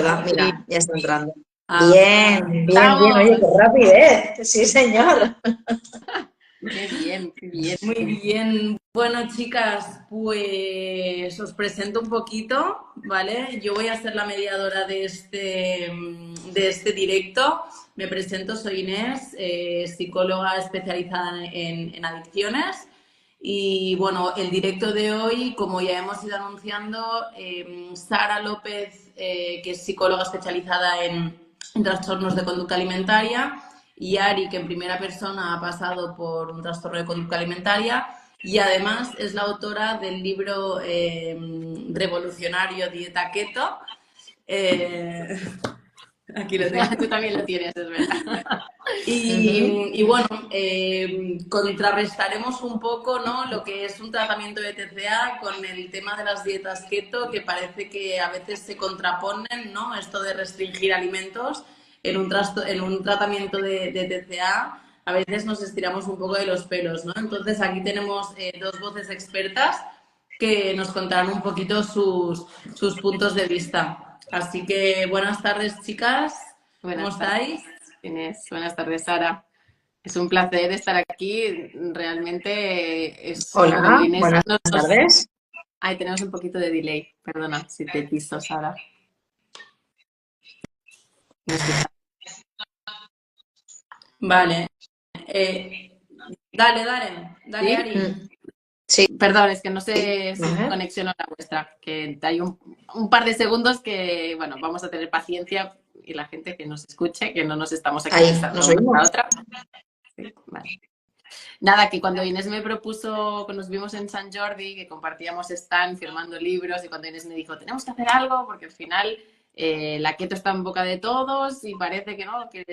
verdad, Sí. mira, ya está entrando. Ah, Bien, bien, bien, oye, estamos. qué rapidez. Sí, señor. Qué bien, qué bien. Muy bien. Bueno, chicas, pues os presento un poquito, ¿vale? Yo voy a ser la mediadora de este directo. Me presento, soy Inés, psicóloga especializada en adicciones. Y bueno, el directo de hoy, como ya hemos ido anunciando, Sara López, que es psicóloga especializada en trastornos de conducta alimentaria, y Ari, que en primera persona ha pasado por un trastorno de conducta alimentaria y además es la autora del libro revolucionario Dieta Keto. Aquí lo tengo. Tú también lo tienes, es verdad. Y bueno, contrarrestaremos un poco, ¿no?, lo que es un tratamiento de TCA con el tema de las dietas keto, que parece que a veces se contraponen, ¿no? Esto de restringir alimentos en un tratamiento de TCA, a veces nos estiramos un poco de los pelos, ¿no? Entonces aquí tenemos dos voces expertas que nos contarán un poquito sus puntos de vista. Así que buenas tardes, chicas. ¿Cómo Buenas tardes, estáis? Inés. Buenas tardes, Sara. Es un placer estar aquí. Realmente es, bueno, Hola, Inés buenas nos... tardes. Ay, tenemos un poquito de delay. Perdona si te piso, Sara. ¿Me escuchas? Vale. Dale, ¿Sí? Ari. Sí, Perdón, es que no sé a si mi ver. conexión o la vuestra, que hay un par de segundos que, bueno, vamos a tener paciencia y la gente que nos escuche, que no nos estamos aquí Ahí, nos pisando una a la oímos. otra. Sí, vale. Nada, que cuando Inés me propuso, cuando nos vimos en San Jordi, que compartíamos stand firmando libros, y cuando Inés me dijo, tenemos que hacer algo, porque al final la keto está en boca de todos y parece que no, que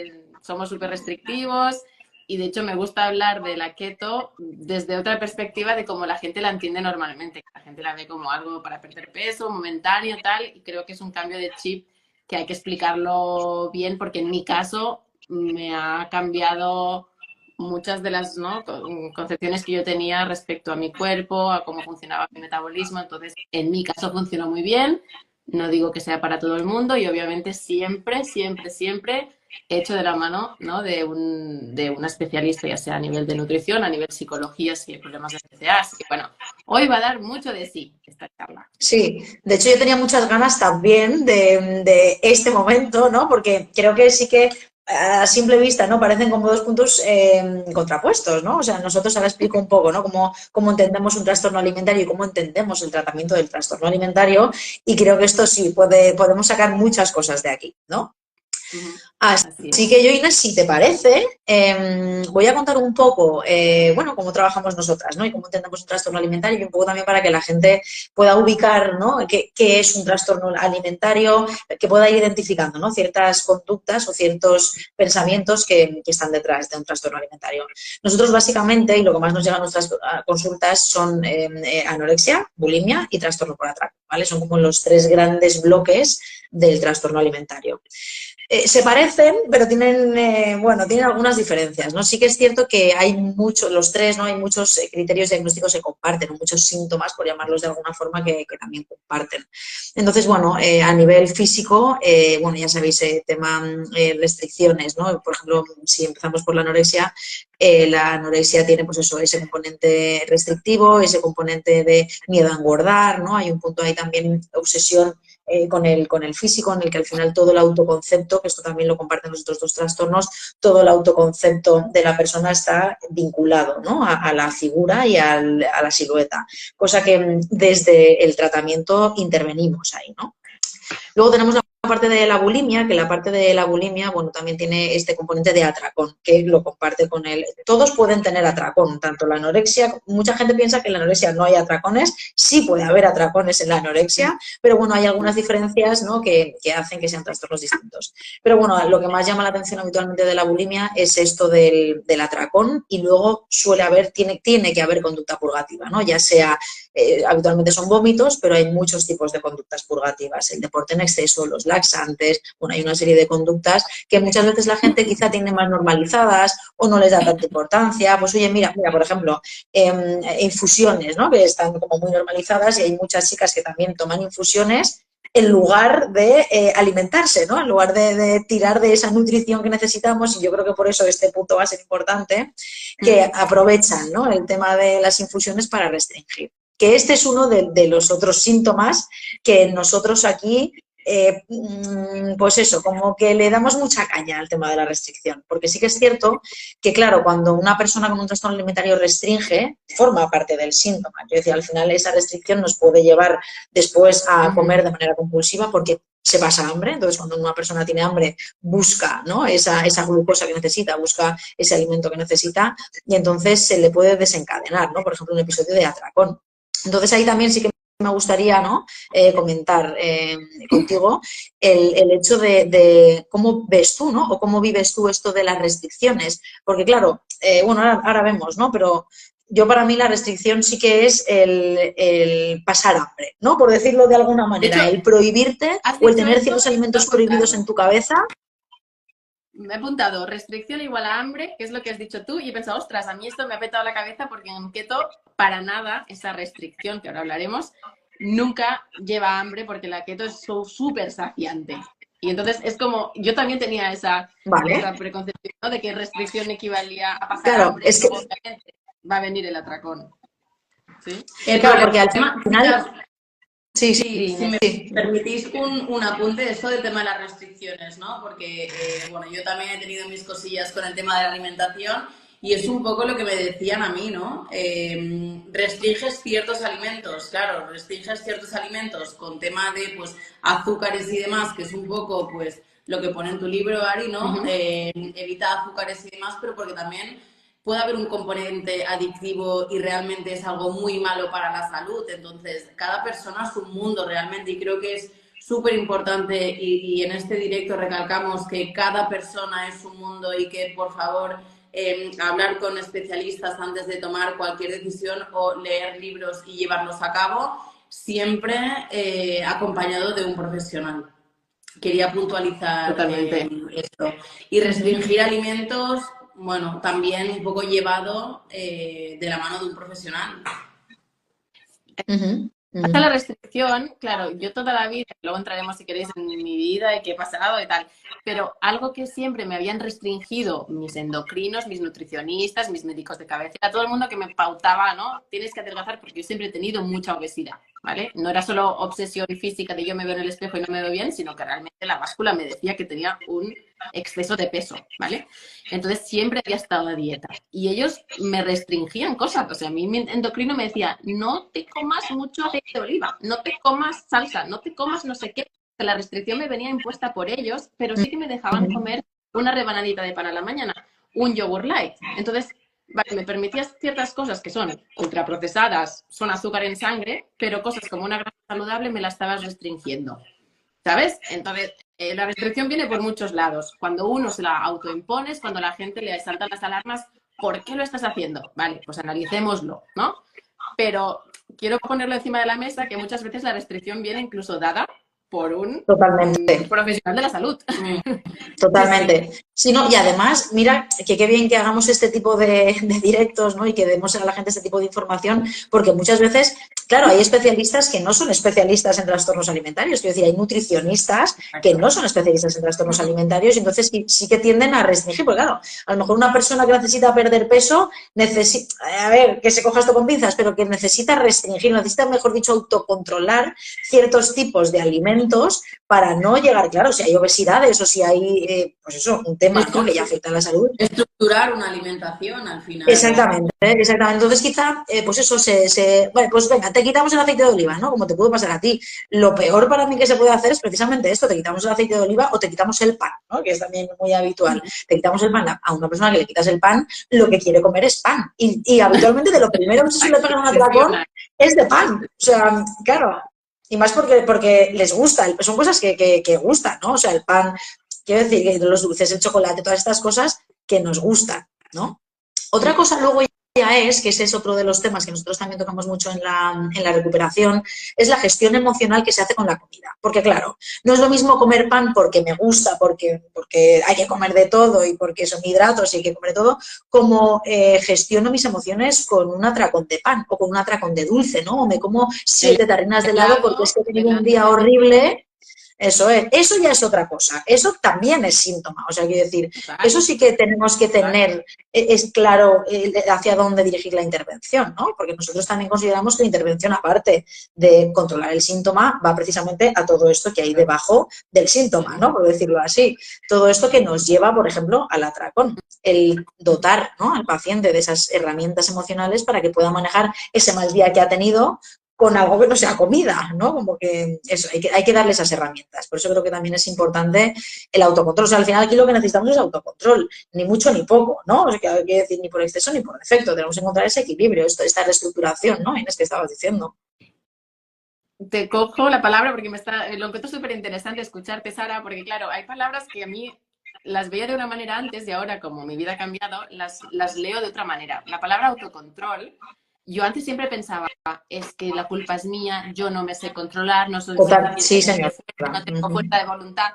somos súper restrictivos. Y de hecho me gusta hablar de la keto desde otra perspectiva de cómo la gente la entiende normalmente. La gente la ve como algo para perder peso, momentáneo, tal, y creo que es un cambio de chip que hay que explicarlo bien, porque en mi caso me ha cambiado muchas de las, ¿no?, concepciones que yo tenía respecto a mi cuerpo, a cómo funcionaba mi metabolismo. Entonces, en mi caso funcionó muy bien. No digo que sea para todo el mundo y obviamente siempre, siempre, siempre hecho de la mano, ¿no?, de una especialista, ya sea a nivel de nutrición, a nivel psicología, si hay problemas de TCA. Así que bueno, hoy va a dar mucho de sí esta charla. Sí, de hecho yo tenía muchas ganas también de este momento, ¿no? Porque creo que sí que a simple vista, ¿no?, parecen como dos puntos contrapuestos, ¿no? O sea, nosotros ahora explico un poco, ¿no?, cómo entendemos un trastorno alimentario y cómo entendemos el tratamiento del trastorno alimentario, y creo que esto sí, podemos sacar muchas cosas de aquí, ¿no? Así Así es. que yo, Inés, si te parece, voy a contar un poco, bueno, cómo trabajamos nosotras, ¿no?, y cómo entendemos un trastorno alimentario, y un poco también para que la gente pueda ubicar, ¿no?, qué es un trastorno alimentario, que pueda ir identificando, ¿no?, ciertas conductas o ciertos pensamientos que están detrás de un trastorno alimentario. Nosotros básicamente, y lo que más nos llega a nuestras consultas, son anorexia, bulimia y trastorno por atraco, ¿vale? Son como los tres grandes bloques del trastorno alimentario. Se parecen, pero tienen, bueno, tienen algunas diferencias, ¿no? Sí que es cierto que hay muchos, los tres, ¿no?, hay muchos criterios diagnósticos que comparten, o muchos síntomas, por llamarlos de alguna forma, que también comparten. Entonces, bueno, a nivel físico, bueno, ya sabéis, tema restricciones, ¿no? Por ejemplo, si empezamos por la anorexia tiene, pues eso, ese componente restrictivo, ese componente de miedo a engordar, ¿no? Hay un punto ahí también, obsesión con el físico, en el que al final todo el autoconcepto, que esto también lo comparten los otros dos trastornos, todo el autoconcepto de la persona está vinculado, ¿no?, a la figura y a la silueta, cosa que desde el tratamiento intervenimos ahí, ¿no? Luego tenemos la parte de la bulimia, que la parte de la bulimia, bueno, también tiene este componente de atracón, que lo comparte con él. Todos pueden tener atracón, tanto la anorexia, mucha gente piensa que en la anorexia no hay atracones, sí puede haber atracones en la anorexia, pero bueno, hay algunas diferencias, ¿no?, que hacen que sean trastornos distintos. Pero bueno, lo que más llama la atención habitualmente de la bulimia es esto del atracón, y luego tiene que haber conducta purgativa, ¿no? Ya sea, habitualmente son vómitos, pero hay muchos tipos de conductas purgativas, el deporte en exceso, los laxantes, bueno, hay una serie de conductas que muchas veces la gente quizá tiene más normalizadas o no les da tanta importancia. Pues oye, mira, por ejemplo, infusiones, ¿no?, que están como muy normalizadas, y hay muchas chicas que también toman infusiones en lugar de alimentarse, ¿no? En lugar de tirar de esa nutrición que necesitamos, y yo creo que por eso este punto va a ser importante, que aprovechan, ¿no? El tema de las infusiones para restringir. Que este es uno de los otros síntomas que nosotros aquí, pues eso, como que le damos mucha caña al tema de la restricción, porque sí que es cierto que, claro, cuando una persona con un trastorno alimentario restringe, forma parte del síntoma. Yo decía, al final esa restricción nos puede llevar después a comer de manera compulsiva porque se pasa hambre. Entonces, cuando una persona tiene hambre, busca, ¿no?, esa glucosa que necesita, busca ese alimento que necesita, y entonces se le puede desencadenar, ¿no?, por ejemplo, un episodio de atracón. Entonces, ahí también sí que me gustaría, ¿no?, comentar contigo el hecho de cómo ves tú, ¿no?, o cómo vives tú esto de las restricciones. Porque, claro, bueno, ahora vemos, ¿no?, pero yo, para mí, la restricción sí que es el pasar hambre, ¿no?, por decirlo de alguna manera, De hecho, el prohibirte o el tener ciertos alimentos prohibidos en tu cabeza. Me he apuntado restricción igual a hambre, que es lo que has dicho tú, y he pensado, ostras, a mí esto me ha petado la cabeza porque en keto, para nada, esa restricción, que ahora hablaremos, nunca lleva hambre porque la keto es súper saciante. Y entonces es como, yo también tenía esa preconcepción, ¿no?, de que restricción equivalía a pasar hambre, es y luego obviamente va a venir el atracón. ¿Sí? Claro, porque al final... Sí, si me permitís un apunte de esto del tema de las restricciones, ¿no? Porque, bueno, yo también he tenido mis cosillas con el tema de la alimentación y es un poco lo que me decían a mí, ¿no? Restringes ciertos alimentos, claro, restringes ciertos alimentos con tema de, pues, azúcares y demás, que es un poco, pues, lo que pone en tu libro, Ari, ¿no? Evita azúcares y demás, pero porque también puede haber un componente adictivo y realmente es algo muy malo para la salud. Entonces, cada persona es un mundo realmente y creo que es súper importante y en este directo recalcamos que cada persona es un mundo y que, por favor, hablar con especialistas antes de tomar cualquier decisión o leer libros y llevarlos a cabo, siempre acompañado de un profesional. Quería puntualizar esto. Y restringir alimentos, bueno, también un poco llevado de la mano de un profesional. Hasta la restricción, claro, yo toda la vida, luego entraremos si queréis en mi vida y qué he pasado y tal, pero algo que siempre me habían restringido mis endocrinos, mis nutricionistas, mis médicos de cabecera, todo el mundo que me pautaba, ¿no? Tienes que adelgazar, porque yo siempre he tenido mucha obesidad, ¿vale? No era solo obsesión física de yo me veo en el espejo y no me veo bien, sino que realmente la báscula me decía que tenía un exceso de peso, ¿vale? Entonces siempre había estado a dieta y ellos me restringían cosas. O sea, a mí mi endocrino me decía, no te comas mucho aceite de oliva, no te comas salsa, no te comas no sé qué. La restricción me venía impuesta por ellos, pero sí que me dejaban comer una rebanadita de pan a la mañana, un yogur light. Entonces, vale, me permitías ciertas cosas que son ultraprocesadas, son azúcar en sangre, pero cosas como una grasa saludable me la estabas restringiendo, ¿sabes? Entonces, la restricción viene por muchos lados. Cuando uno se la autoimpone, cuando la gente le saltan las alarmas, ¿por qué lo estás haciendo? Vale, pues analicémoslo, ¿no? Pero quiero ponerlo encima de la mesa que muchas veces la restricción viene incluso dada por un profesional de la salud. Totalmente. Sí, no, y además, mira, que qué bien que hagamos este tipo de directos, ¿no? Y que demos a la gente este tipo de información, porque muchas veces, claro, hay especialistas que no son especialistas en trastornos alimentarios. Quiero decir, hay nutricionistas que no son especialistas en trastornos alimentarios y entonces sí que tienden a restringir, porque claro, a lo mejor una persona que necesita perder peso, a ver, que se coja esto con pinzas, pero que necesita restringir, necesita, mejor dicho, autocontrolar ciertos tipos de alimentos para no llegar, claro, si hay obesidades o si hay, pues eso, un tema, ¿no?, que ya afecta a la salud. Estructurar una alimentación al final. Exactamente. Entonces quizá, pues eso, bueno, pues venga, te quitamos el aceite de oliva, ¿no? Como te puede pasar a ti. Lo peor para mí que se puede hacer es precisamente esto, te quitamos el aceite de oliva o te quitamos el pan, ¿no?, que es también muy habitual. Te quitamos el pan, a una persona que le quitas el pan, lo que quiere comer es pan. Y habitualmente de lo primero que se suele pegar un atracón es de pan. O sea, claro. Y más porque les gusta, son cosas que gustan, ¿no? O sea, el pan, quiero decir, que los dulces, el chocolate, todas estas cosas que nos gustan, ¿no? Otra cosa luego ya es, que ese es otro de los temas que nosotros también tocamos mucho en la recuperación, es la gestión emocional que se hace con la comida. Porque claro, no es lo mismo comer pan porque me gusta, porque hay que comer de todo y porque son hidratos y hay que comer de todo, como gestiono mis emociones con un atracón de pan o con un atracón de dulce, ¿no? O me como 7 tarrinas de helado porque es que he tenido un día horrible. Eso es, eso ya es otra cosa, eso también es síntoma, o sea, quiero decir, eso sí que tenemos que tener, es claro hacia dónde dirigir la intervención, ¿no? Porque nosotros también consideramos que la intervención, aparte de controlar el síntoma, va precisamente a todo esto que hay debajo del síntoma, ¿no? Por decirlo así, todo esto que nos lleva, por ejemplo, al atracón, el dotar, ¿no?, al paciente de esas herramientas emocionales para que pueda manejar ese mal día que ha tenido con algo que no sea comida, ¿no? Como que eso, hay que darle esas herramientas. Por eso creo que también es importante el autocontrol. O sea, al final aquí lo que necesitamos es autocontrol, ni mucho ni poco, ¿no? O sea, que hay que decir ni por exceso ni por defecto. Tenemos que encontrar ese equilibrio, esta reestructuración, ¿no? Inés, que estabas diciendo. Te cojo la palabra porque lo encuentro súper interesante escucharte, Sara, porque claro, hay palabras que a mí las veía de una manera antes y ahora, como mi vida ha cambiado, las leo de otra manera. La palabra autocontrol, yo antes siempre pensaba, es que la culpa es mía, yo no me sé controlar, no soy Sí, señor. fuerte, no tengo fuerza de voluntad.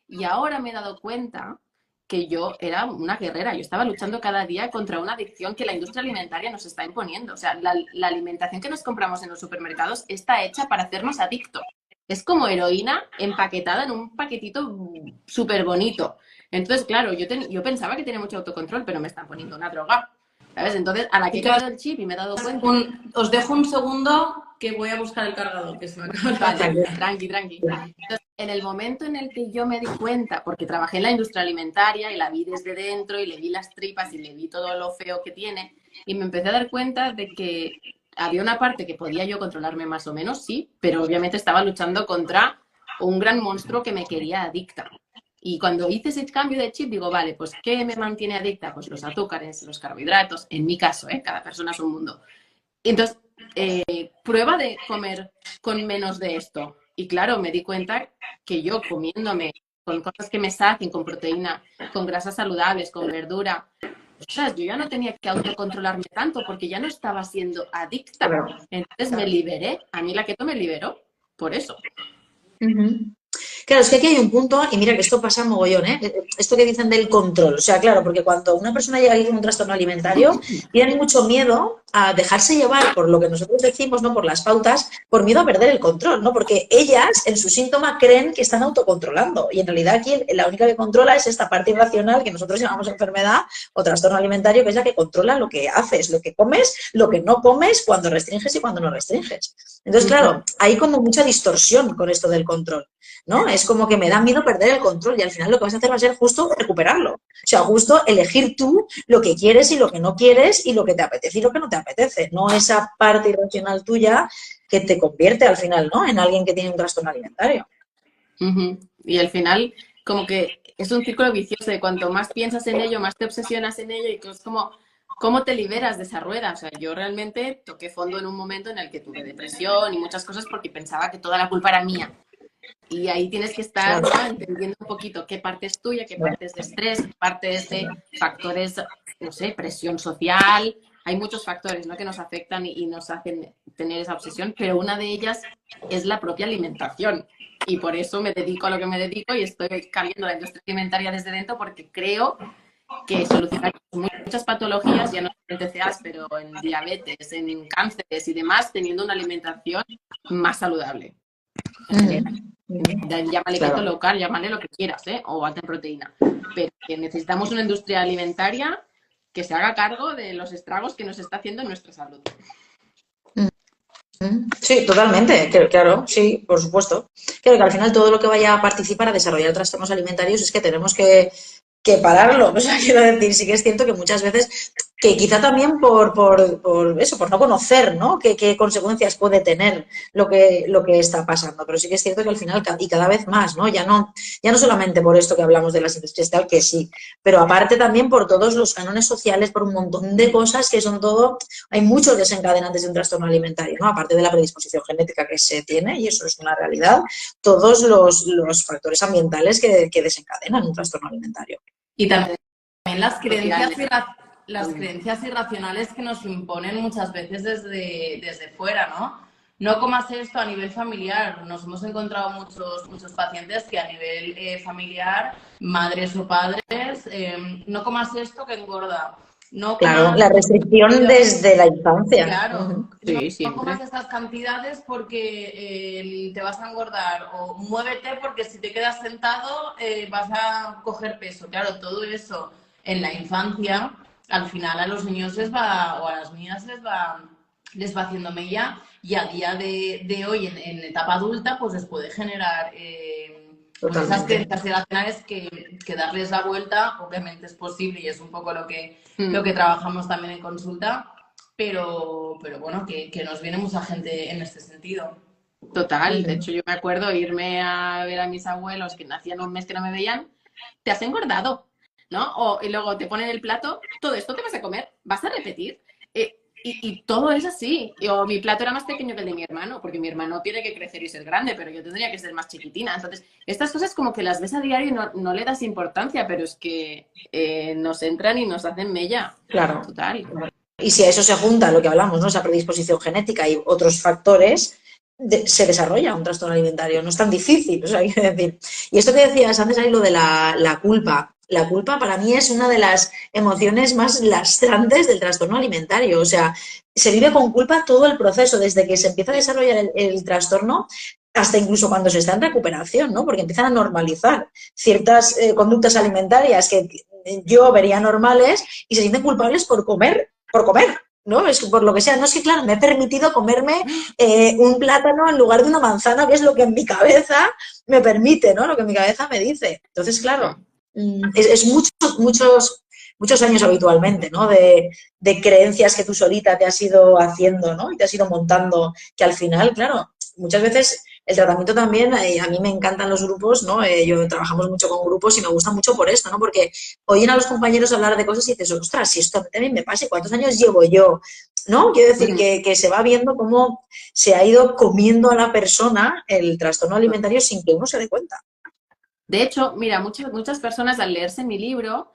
Y ahora me he dado cuenta que yo era una guerrera, yo estaba luchando cada día contra una adicción que la industria alimentaria nos está imponiendo. O sea, la alimentación que nos compramos en los supermercados está hecha para hacernos adictos. Es como heroína empaquetada en un paquetito súper bonito. Entonces, claro, yo pensaba que tenía mucho autocontrol, pero me están poniendo una droga. ¿Sabes? Entonces, a la que he cambiado el chip y me he dado cuenta... Os dejo un segundo que voy a buscar el cargador, que se me acaba. Vale, tranqui. Entonces, en el momento en el que yo me di cuenta, porque trabajé en la industria alimentaria y la vi desde dentro y le vi las tripas y le vi todo lo feo que tiene, y me empecé a dar cuenta de que había una parte que podía yo controlarme más o menos, sí, pero obviamente estaba luchando contra un gran monstruo que me quería adicta. Y cuando hice ese cambio de chip, digo, vale, pues ¿qué me mantiene adicta? Pues los azúcares, los carbohidratos, en mi caso, cada persona es un mundo. Entonces, prueba de comer con menos de esto. Y claro, me di cuenta que yo comiéndome con cosas que me saquen, con proteína, con grasas saludables, con verdura, ostras, yo ya no tenía que autocontrolarme tanto porque ya no estaba siendo adicta. Entonces me liberé. A mí la keto me liberó por eso. Claro, es que aquí hay un punto, y mira que esto pasa mogollón, esto que dicen del control. O sea, claro, porque cuando una persona llega aquí con un trastorno alimentario, tiene mucho miedo a dejarse llevar por lo que nosotros decimos, ¿no? Por las pautas, por miedo a perder el control, ¿no? Porque ellas, en su síntoma, creen que están autocontrolando. Y en realidad aquí la única que controla es esta parte irracional que nosotros llamamos enfermedad o trastorno alimentario, que es la que controla lo que haces, lo que comes, lo que no comes, cuando restringes y cuando no restringes. Entonces, claro, hay como mucha distorsión con esto del control, ¿no? Es como que me da miedo perder el control y al final lo que vas a hacer va a ser justo recuperarlo. O sea, justo elegir tú lo que quieres y lo que no quieres y lo que te apetece y lo que no te apetece. No esa parte irracional tuya que te convierte al final, ¿no?, en alguien que tiene un trastorno alimentario. Y al final, como que es un círculo vicioso de cuanto más piensas en ello, más te obsesionas en ello y que es como... ¿Cómo te liberas de esa rueda? O sea, yo realmente toqué fondo en un momento en el que tuve depresión y muchas cosas porque pensaba que toda la culpa era mía. Y ahí tienes que estar, ¿no?, entendiendo un poquito qué parte es tuya, qué parte es de estrés, qué parte es de factores, no sé, presión social. Hay muchos factores, ¿no?, que nos afectan y nos hacen tener esa obsesión, pero una de ellas es la propia alimentación. Y por eso me dedico a lo que me dedico y estoy cambiando la industria alimentaria desde dentro porque creo que solucionar muchas patologías, ya no en TCAs, pero en diabetes, en cánceres y demás, teniendo una alimentación más saludable. Llámale keto, low carb, llámale lo que quieras, o alta en proteína. Pero que necesitamos una industria alimentaria que se haga cargo de los estragos que nos está haciendo en nuestra salud. Sí, totalmente, claro, sí, por supuesto. Claro que al final todo lo que vaya a participar a desarrollar trastornos alimentarios es que tenemos que pararlo. O sea, quiero decir, sí que es cierto que muchas veces, que quizá también por eso, por no conocer, ¿no?, qué consecuencias puede tener lo que está pasando. Pero sí que es cierto que al final, y cada vez más, ¿no? Ya no solamente por esto que hablamos de las industrias tal, que sí, pero aparte también por todos los cánones sociales, por un montón de cosas que son todo, hay muchos desencadenantes de un trastorno alimentario, ¿no? Aparte de la predisposición genética que se tiene, y eso es una realidad, todos los factores ambientales que desencadenan un trastorno alimentario. Y también las creencias las creencias irracionales que nos imponen muchas veces desde fuera, ¿no? No comas esto a nivel familiar. Nos hemos encontrado muchos pacientes que a nivel familiar, madres o padres, no comas esto que engorda. No Claro, comas la restricción desde la infancia. Claro, no, Sí, no comas siempre. estas cantidades porque te vas a engordar o muévete porque si te quedas sentado vas a coger peso. Claro, todo eso en la infancia, al final a los niños o a las niñas les va haciendo mella y a día de hoy en etapa adulta pues les puede generar pues esas Totalmente. creencias irracionales que darles la vuelta obviamente es posible y es un poco lo que Mm. trabajamos también en consulta, pero bueno, que nos viene mucha gente en este sentido. Total, de hecho yo me acuerdo irme a ver a mis abuelos que hacían un mes que no me veían, te has engordado, ¿no? Y luego te ponen el plato, todo esto te vas a comer, vas a repetir. Y todo es así. O mi plato era más pequeño que el de mi hermano, porque mi hermano tiene que crecer y ser grande, pero yo tendría que ser más chiquitina. Entonces, estas cosas como que las ves a diario y no le das importancia, pero es que nos entran y nos hacen mella. Claro. Total. Y si a eso se junta lo que hablamos, ¿no? Esa predisposición genética y otros factores, se desarrolla un trastorno alimentario. No es tan difícil, o sea, hay que decir. Y esto que decías antes ahí, lo de la culpa. La culpa para mí es una de las emociones más lastrantes del trastorno alimentario. O sea, se vive con culpa todo el proceso, desde que se empieza a desarrollar el trastorno hasta incluso cuando se está en recuperación, ¿no? Porque empiezan a normalizar ciertas conductas alimentarias que yo vería normales y se sienten culpables por comer, ¿no? Es por lo que sea. No es que, claro, me he permitido comerme un plátano en lugar de una manzana, que es lo que en mi cabeza me permite, ¿no? Lo que mi cabeza me dice. Entonces, claro, es muchos años habitualmente, ¿no? De creencias que tú solita te has ido haciendo, ¿no? Y te has ido montando, que al final, claro, muchas veces el tratamiento también, a mí me encantan los grupos, ¿no? Yo trabajamos mucho con grupos y me gusta mucho por esto, ¿no? Porque oyen a los compañeros hablar de cosas y dices, ostras, si esto también me pasa, ¿cuántos años llevo yo? ¿No? Quiero decir que se va viendo cómo se ha ido comiendo a la persona el trastorno alimentario sin que uno se dé cuenta. De hecho, mira, muchas personas al leerse mi libro,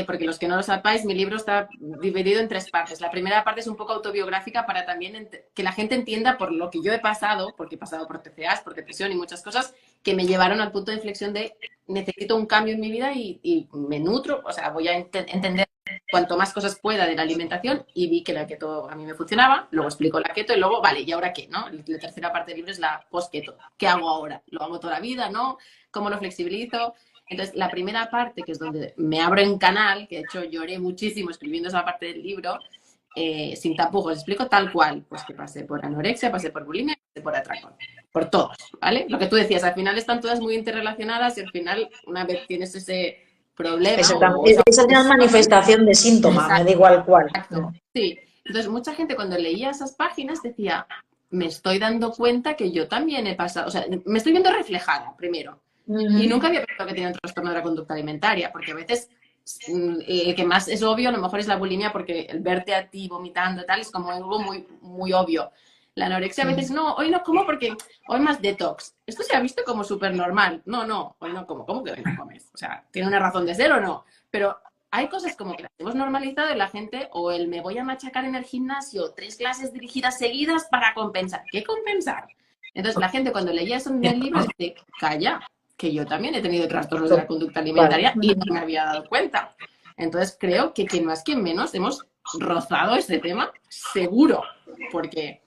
porque los que no lo sepáis, mi libro está dividido en tres partes. La primera parte es un poco autobiográfica para también que la gente entienda por lo que yo he pasado, porque he pasado por TCAs, por depresión y muchas cosas que me llevaron al punto de inflexión de necesito un cambio en mi vida y me nutro, o sea, voy a entender cuanto más cosas pueda de la alimentación y vi que la keto a mí me funcionaba, luego explico la keto y luego, vale, ¿y ahora qué? ¿No? La tercera parte del libro es la post-keto. ¿Qué hago ahora? ¿Lo hago toda la vida? ¿No? ¿Cómo lo flexibilizo? Entonces, la primera parte, que es donde me abro en canal, que de hecho lloré muchísimo escribiendo esa parte del libro, sin tapujos, explico tal cual, pues que pasé por anorexia, pasé por bulimia, pasé por atracón, por todos, ¿vale? Lo que tú decías, al final están todas muy interrelacionadas y al final, una vez tienes ese problema o Esa gran manifestación de síntoma, me da igual cuál. exacto, sí. Entonces, mucha gente cuando leía esas páginas decía, me estoy dando cuenta que yo también he pasado, o sea, me estoy viendo reflejada, primero. Y nunca había pensado que tenía un trastorno de la conducta alimentaria, porque a veces el que más es obvio a lo mejor es la bulimia, porque el verte a ti vomitando y tal es como algo muy, muy obvio. La anorexia a veces no, hoy no como porque hoy más detox. Esto se ha visto como súper normal. No, hoy no como. ¿Cómo que hoy no comes? O sea, ¿tiene una razón de ser o no? Pero hay cosas como que las hemos normalizado y la gente, o el me voy a machacar en el gimnasio 3 clases dirigidas seguidas para compensar. ¿Qué compensar? Entonces la gente cuando leía eso en el libro dice, calla, que yo también he tenido trastornos de la conducta alimentaria y no me había dado cuenta. Entonces creo que quien más, quien menos hemos rozado este tema, seguro, porque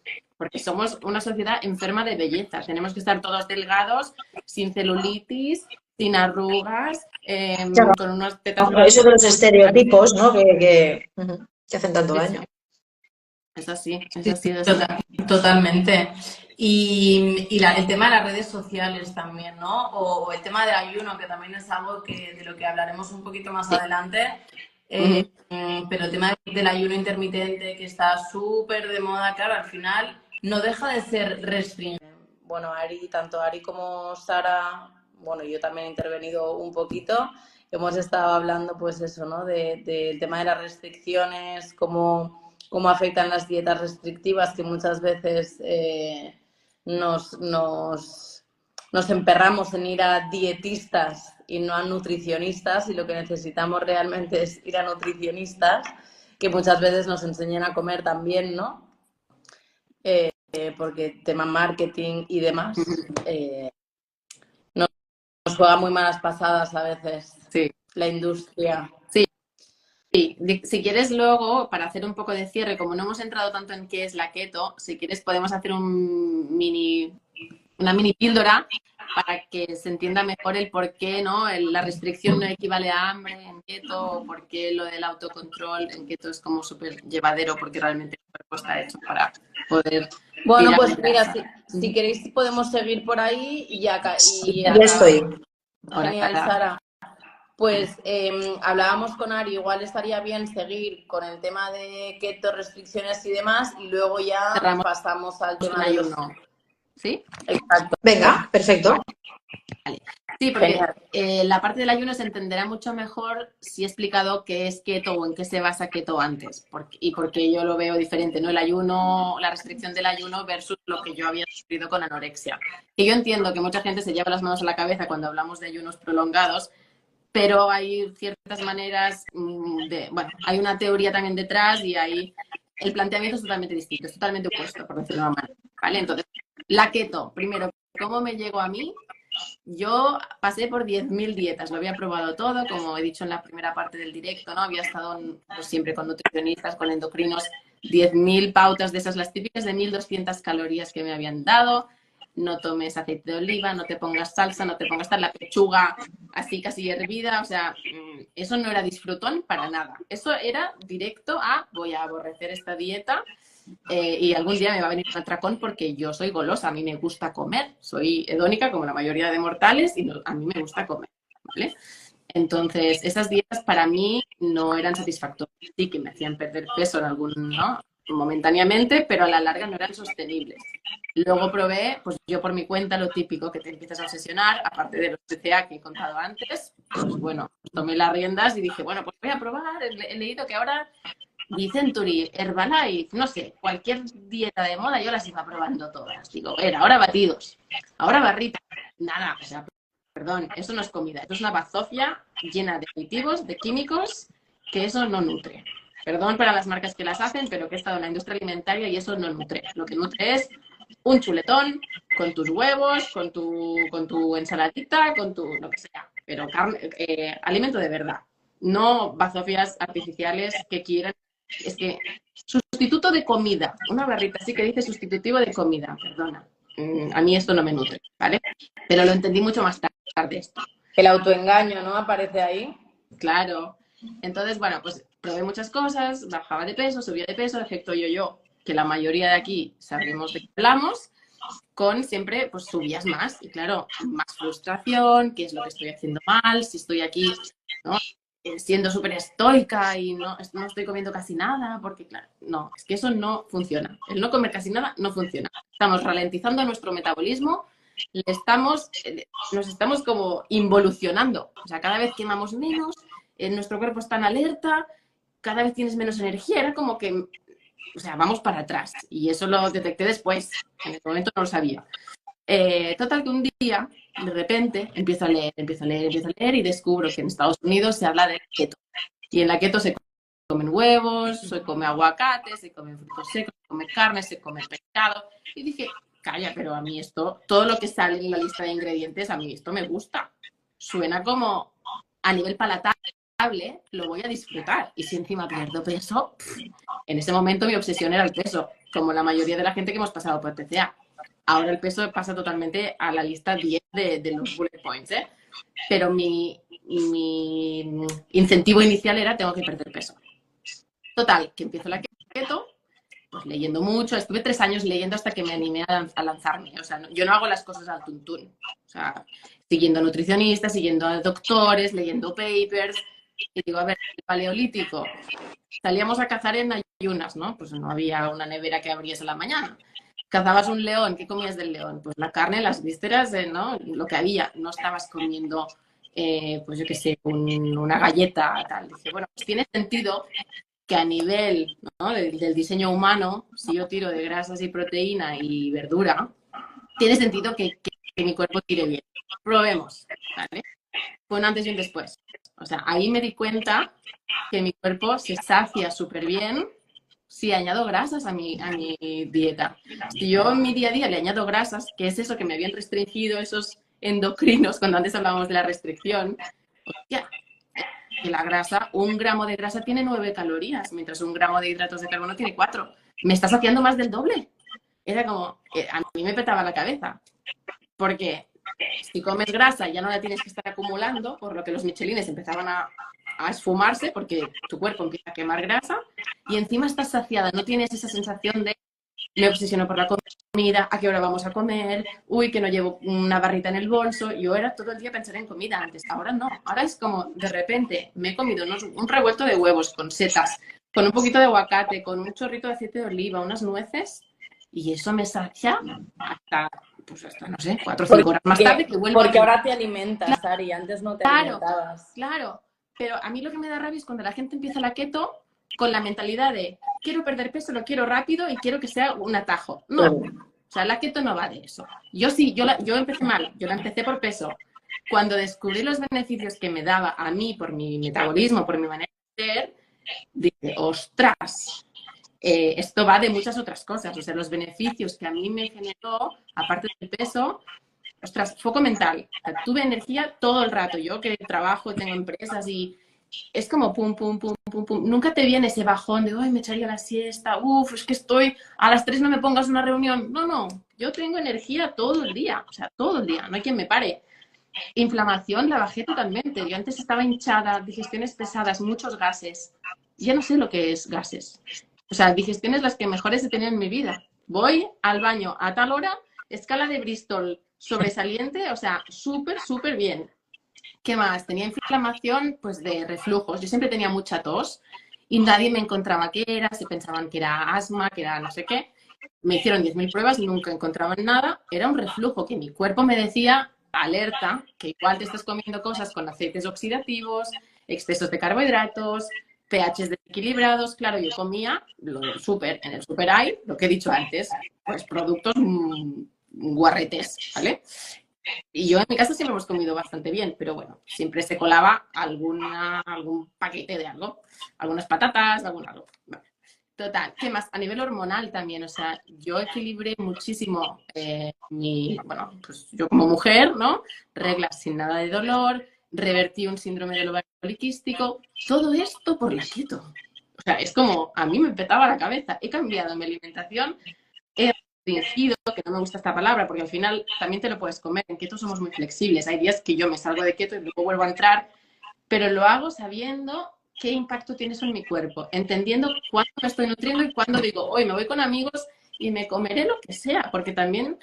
somos una sociedad enferma de belleza. Tenemos que estar todos delgados, sin celulitis, sin arrugas, Claro, con unas tetas... eso de los estereotipos, ¿no? Que hacen tanto Sí, daño. es así, es Sí, así. totalmente. Y el tema de las redes sociales también, ¿no? O el tema del ayuno, que también es algo de lo que hablaremos un poquito más adelante. Pero el tema del ayuno intermitente, que está súper de moda, claro, al final no deja de ser restringente. Bueno, tanto Ari como Sara, bueno, yo también he intervenido un poquito. Hemos estado hablando, pues eso, ¿no? Del tema de las restricciones, cómo afectan las dietas restrictivas, que muchas veces nos emperramos en ir a dietistas y no a nutricionistas, y lo que necesitamos realmente es ir a nutricionistas. que muchas veces nos enseñan a comer también, ¿no? Porque tema marketing y demás, nos juega muy malas pasadas a veces Sí. la industria. Sí, si quieres luego, para hacer un poco de cierre, como no hemos entrado tanto en qué es la keto, si quieres podemos hacer una mini píldora para que se entienda mejor el por qué, ¿no? La restricción no equivale a hambre en keto, o por qué lo del autocontrol en keto es como súper llevadero, porque realmente el cuerpo está hecho para poder... Bueno, tirar pues de mira, grasa. si queréis podemos seguir por ahí y ya Ya estoy. Ahora, Genial, Clara. Sara. Pues hablábamos con Ari, igual estaría bien seguir con el tema de keto, restricciones y demás, y luego ya Cerramos pasamos al con tema de los... ayuno. ¿Sí? Exacto. Venga, perfecto. Vale. Sí, porque Genial. la parte del ayuno se entenderá mucho mejor si he explicado qué es keto o en qué se basa keto antes, y porque yo lo veo diferente, ¿no? El ayuno, la restricción del ayuno versus lo que yo había sufrido con anorexia. Y yo entiendo que mucha gente se lleva las manos a la cabeza cuando hablamos de ayunos prolongados, pero hay ciertas maneras bueno, hay una teoría también detrás y el planteamiento es totalmente distinto, es totalmente opuesto, por decirlo de una manera, ¿vale? Entonces, la keto, primero, ¿cómo me llegó a mí? Yo pasé por 10.000 dietas, lo había probado todo, como he dicho en la primera parte del directo, ¿no? Había estado pues, siempre con nutricionistas, con endocrinos, 10.000 pautas de esas, las típicas de 1.200 calorías que me habían dado. No tomes aceite de oliva, no te pongas salsa, no te pongas la pechuga así casi hervida, o sea, eso no era disfrutón para nada. Eso era directo a voy a aborrecer esta dieta y algún día me va a venir un atracón porque yo soy golosa, a mí me gusta comer, soy hedónica como la mayoría de mortales y a mí me gusta comer, ¿vale? Entonces, esas dietas para mí no eran satisfactorias, sí que me hacían perder peso en algún, ¿no? Momentáneamente, pero a la larga no eran sostenibles. Luego probé, pues yo por mi cuenta, lo típico que te empiezas a obsesionar, aparte de los TCA que he contado antes, pues bueno, tomé las riendas y dije, bueno, pues voy a probar, he leído que ahora Century, Herbalife, no sé, cualquier dieta de moda, yo las iba probando todas. Digo, ahora batidos, ahora barritas, nada, o sea, perdón, eso no es comida, eso es una bazofia llena de aditivos, de químicos, que eso no nutre. Perdón para las marcas que las hacen, pero que he estado en la industria alimentaria y eso no nutre. Lo que nutre es un chuletón con tus huevos, con tu ensaladita, con tu lo que sea, pero carne, alimento de verdad, no bazofias artificiales que quieran. Es que sustituto de comida, una barrita así que dice sustitutivo de comida, perdona. A mí esto no me nutre, ¿vale? Pero lo entendí mucho más tarde esto. El autoengaño, ¿no? Aparece ahí. Claro. Entonces, bueno, pues probé muchas cosas, bajaba de peso, subía de peso, efecto yo, que la mayoría de aquí sabemos de qué hablamos, con siempre, pues subías más. Y claro, más frustración, qué es lo que estoy haciendo mal, si estoy aquí, ¿no? Siendo súper estoica y no estoy comiendo casi nada, porque claro, no, es que eso no funciona. El no comer casi nada no funciona. Estamos ralentizando nuestro metabolismo, nos estamos como involucionando. O sea, cada vez quemamos menos, nuestro cuerpo está en alerta, cada vez tienes menos energía, era como que, o sea, vamos para atrás. Y eso lo detecté después, en el momento no lo sabía. Total que un día, de repente, empiezo a leer y descubro que en Estados Unidos se habla de keto. Y en la keto se comen huevos, se come aguacate, se comen frutos secos, se come carne, se come pescado. Y dije, calla, pero a mí esto, todo lo que sale en la lista de ingredientes, a mí esto me gusta. Suena como a nivel palatable, lo voy a disfrutar. Y si encima pierdo peso, en ese momento mi obsesión era el peso, como la mayoría de la gente que hemos pasado por TCA. Ahora el peso pasa totalmente a la lista 10 de los bullet points, ¿eh? Pero mi incentivo inicial era tengo que perder peso. Total, que empiezo la keto, pues leyendo mucho. Estuve 3 años leyendo hasta que me animé a lanzarme. O sea, yo no hago las cosas al tuntún. O sea, siguiendo nutricionistas, siguiendo a doctores, leyendo papers. Y digo, a ver, el paleolítico. Salíamos a cazar en ayunas, ¿no? Pues no había una nevera que abriese a la mañana. Cazabas un león, ¿qué comías del león? Pues la carne, las vísceras, ¿no? Lo que había. No estabas comiendo, pues yo qué sé, una galleta, tal. Dije, bueno, pues tiene sentido que a nivel, ¿no? del diseño humano, si yo tiro de grasas y proteína y verdura, tiene sentido que mi cuerpo tire bien. Probemos, ¿vale? Fue un antes y un después. O sea, ahí me di cuenta que mi cuerpo se sacia súper bien si añado grasas a mi dieta. Si yo en mi día a día le añado grasas, que es eso que me habían restringido esos endocrinos cuando antes hablábamos de la restricción, hostia, que la grasa, 1 gramo de grasa tiene 9 calorías, mientras 1 gramo de hidratos de carbono tiene 4. Me está saciando más del doble. Era como, a mí me petaba la cabeza. Porque si comes grasa ya no la tienes que estar acumulando, por lo que los michelines empezaban a esfumarse porque tu cuerpo empieza a quemar grasa y encima estás saciada, no tienes esa sensación de me obsesiono por la comida, a qué hora vamos a comer, uy, que no llevo una barrita en el bolso. Yo era todo el día pensar en comida antes, ahora no, ahora es como de repente me he comido un revuelto de huevos con setas, con un poquito de aguacate, con un chorrito de aceite de oliva, unas nueces y eso me sacia hasta, pues hasta, no sé, 4 o 5 horas más tarde que vuelvo porque a... ahora te alimentas, Ari, antes no te alimentabas. Claro, pero a mí lo que me da rabia es cuando la gente empieza la keto con la mentalidad de quiero perder peso, lo quiero rápido y quiero que sea un atajo. No, o sea, la keto no va de eso. Yo sí, yo empecé mal, yo la empecé por peso. Cuando descubrí los beneficios que me daba a mí por mi metabolismo, por mi manera de ser, dije, ostras, esto va de muchas otras cosas. O sea, los beneficios que a mí me generó, aparte del peso, ostras, foco mental. O sea, tuve energía todo el rato. Yo que trabajo, tengo empresas y es como pum, pum, pum, pum, pum. Nunca te viene ese bajón de, ay, me echaría la siesta, uf, es que estoy, a las 3 no me pongas una reunión. No, no, yo tengo energía todo el día, o sea, todo el día, no hay quien me pare. Inflamación la bajé totalmente. Yo antes estaba hinchada, digestiones pesadas, muchos gases. Ya no sé lo que es gases. O sea, digestiones las que mejores he tenido en mi vida. Voy al baño a tal hora, escala de Bristol sobresaliente, o sea, súper, súper bien. ¿Qué más? Tenía inflamación, pues de reflujos. Yo siempre tenía mucha tos y nadie me encontraba qué era, se pensaban que era asma, que era no sé qué. Me hicieron 10.000 pruebas, nunca encontraban nada. Era un reflujo que mi cuerpo me decía, alerta, que igual te estás comiendo cosas con aceites oxidativos, excesos de carbohidratos, pHs desequilibrados. Claro, yo comía en el súper hay, lo que he dicho antes, pues productos guarretes, ¿vale? Y yo en mi casa siempre hemos comido bastante bien, pero bueno, siempre se colaba algún paquete de algo, algunas patatas, algo. Vale. Total, ¿qué más? A nivel hormonal también, o sea, yo equilibré muchísimo bueno, pues yo como mujer, ¿no? Reglas sin nada de dolor, revertí un síndrome del ovario poliquístico, todo esto por la keto. O sea, es como, a mí me petaba la cabeza, he cambiado mi alimentación, he restringido, que no me gusta esta palabra, porque al final también te lo puedes comer, en keto somos muy flexibles, hay días que yo me salgo de keto y luego vuelvo a entrar, pero lo hago sabiendo qué impacto tiene eso en mi cuerpo, entendiendo cuándo me estoy nutriendo y cuándo digo, hoy me voy con amigos y me comeré lo que sea, porque también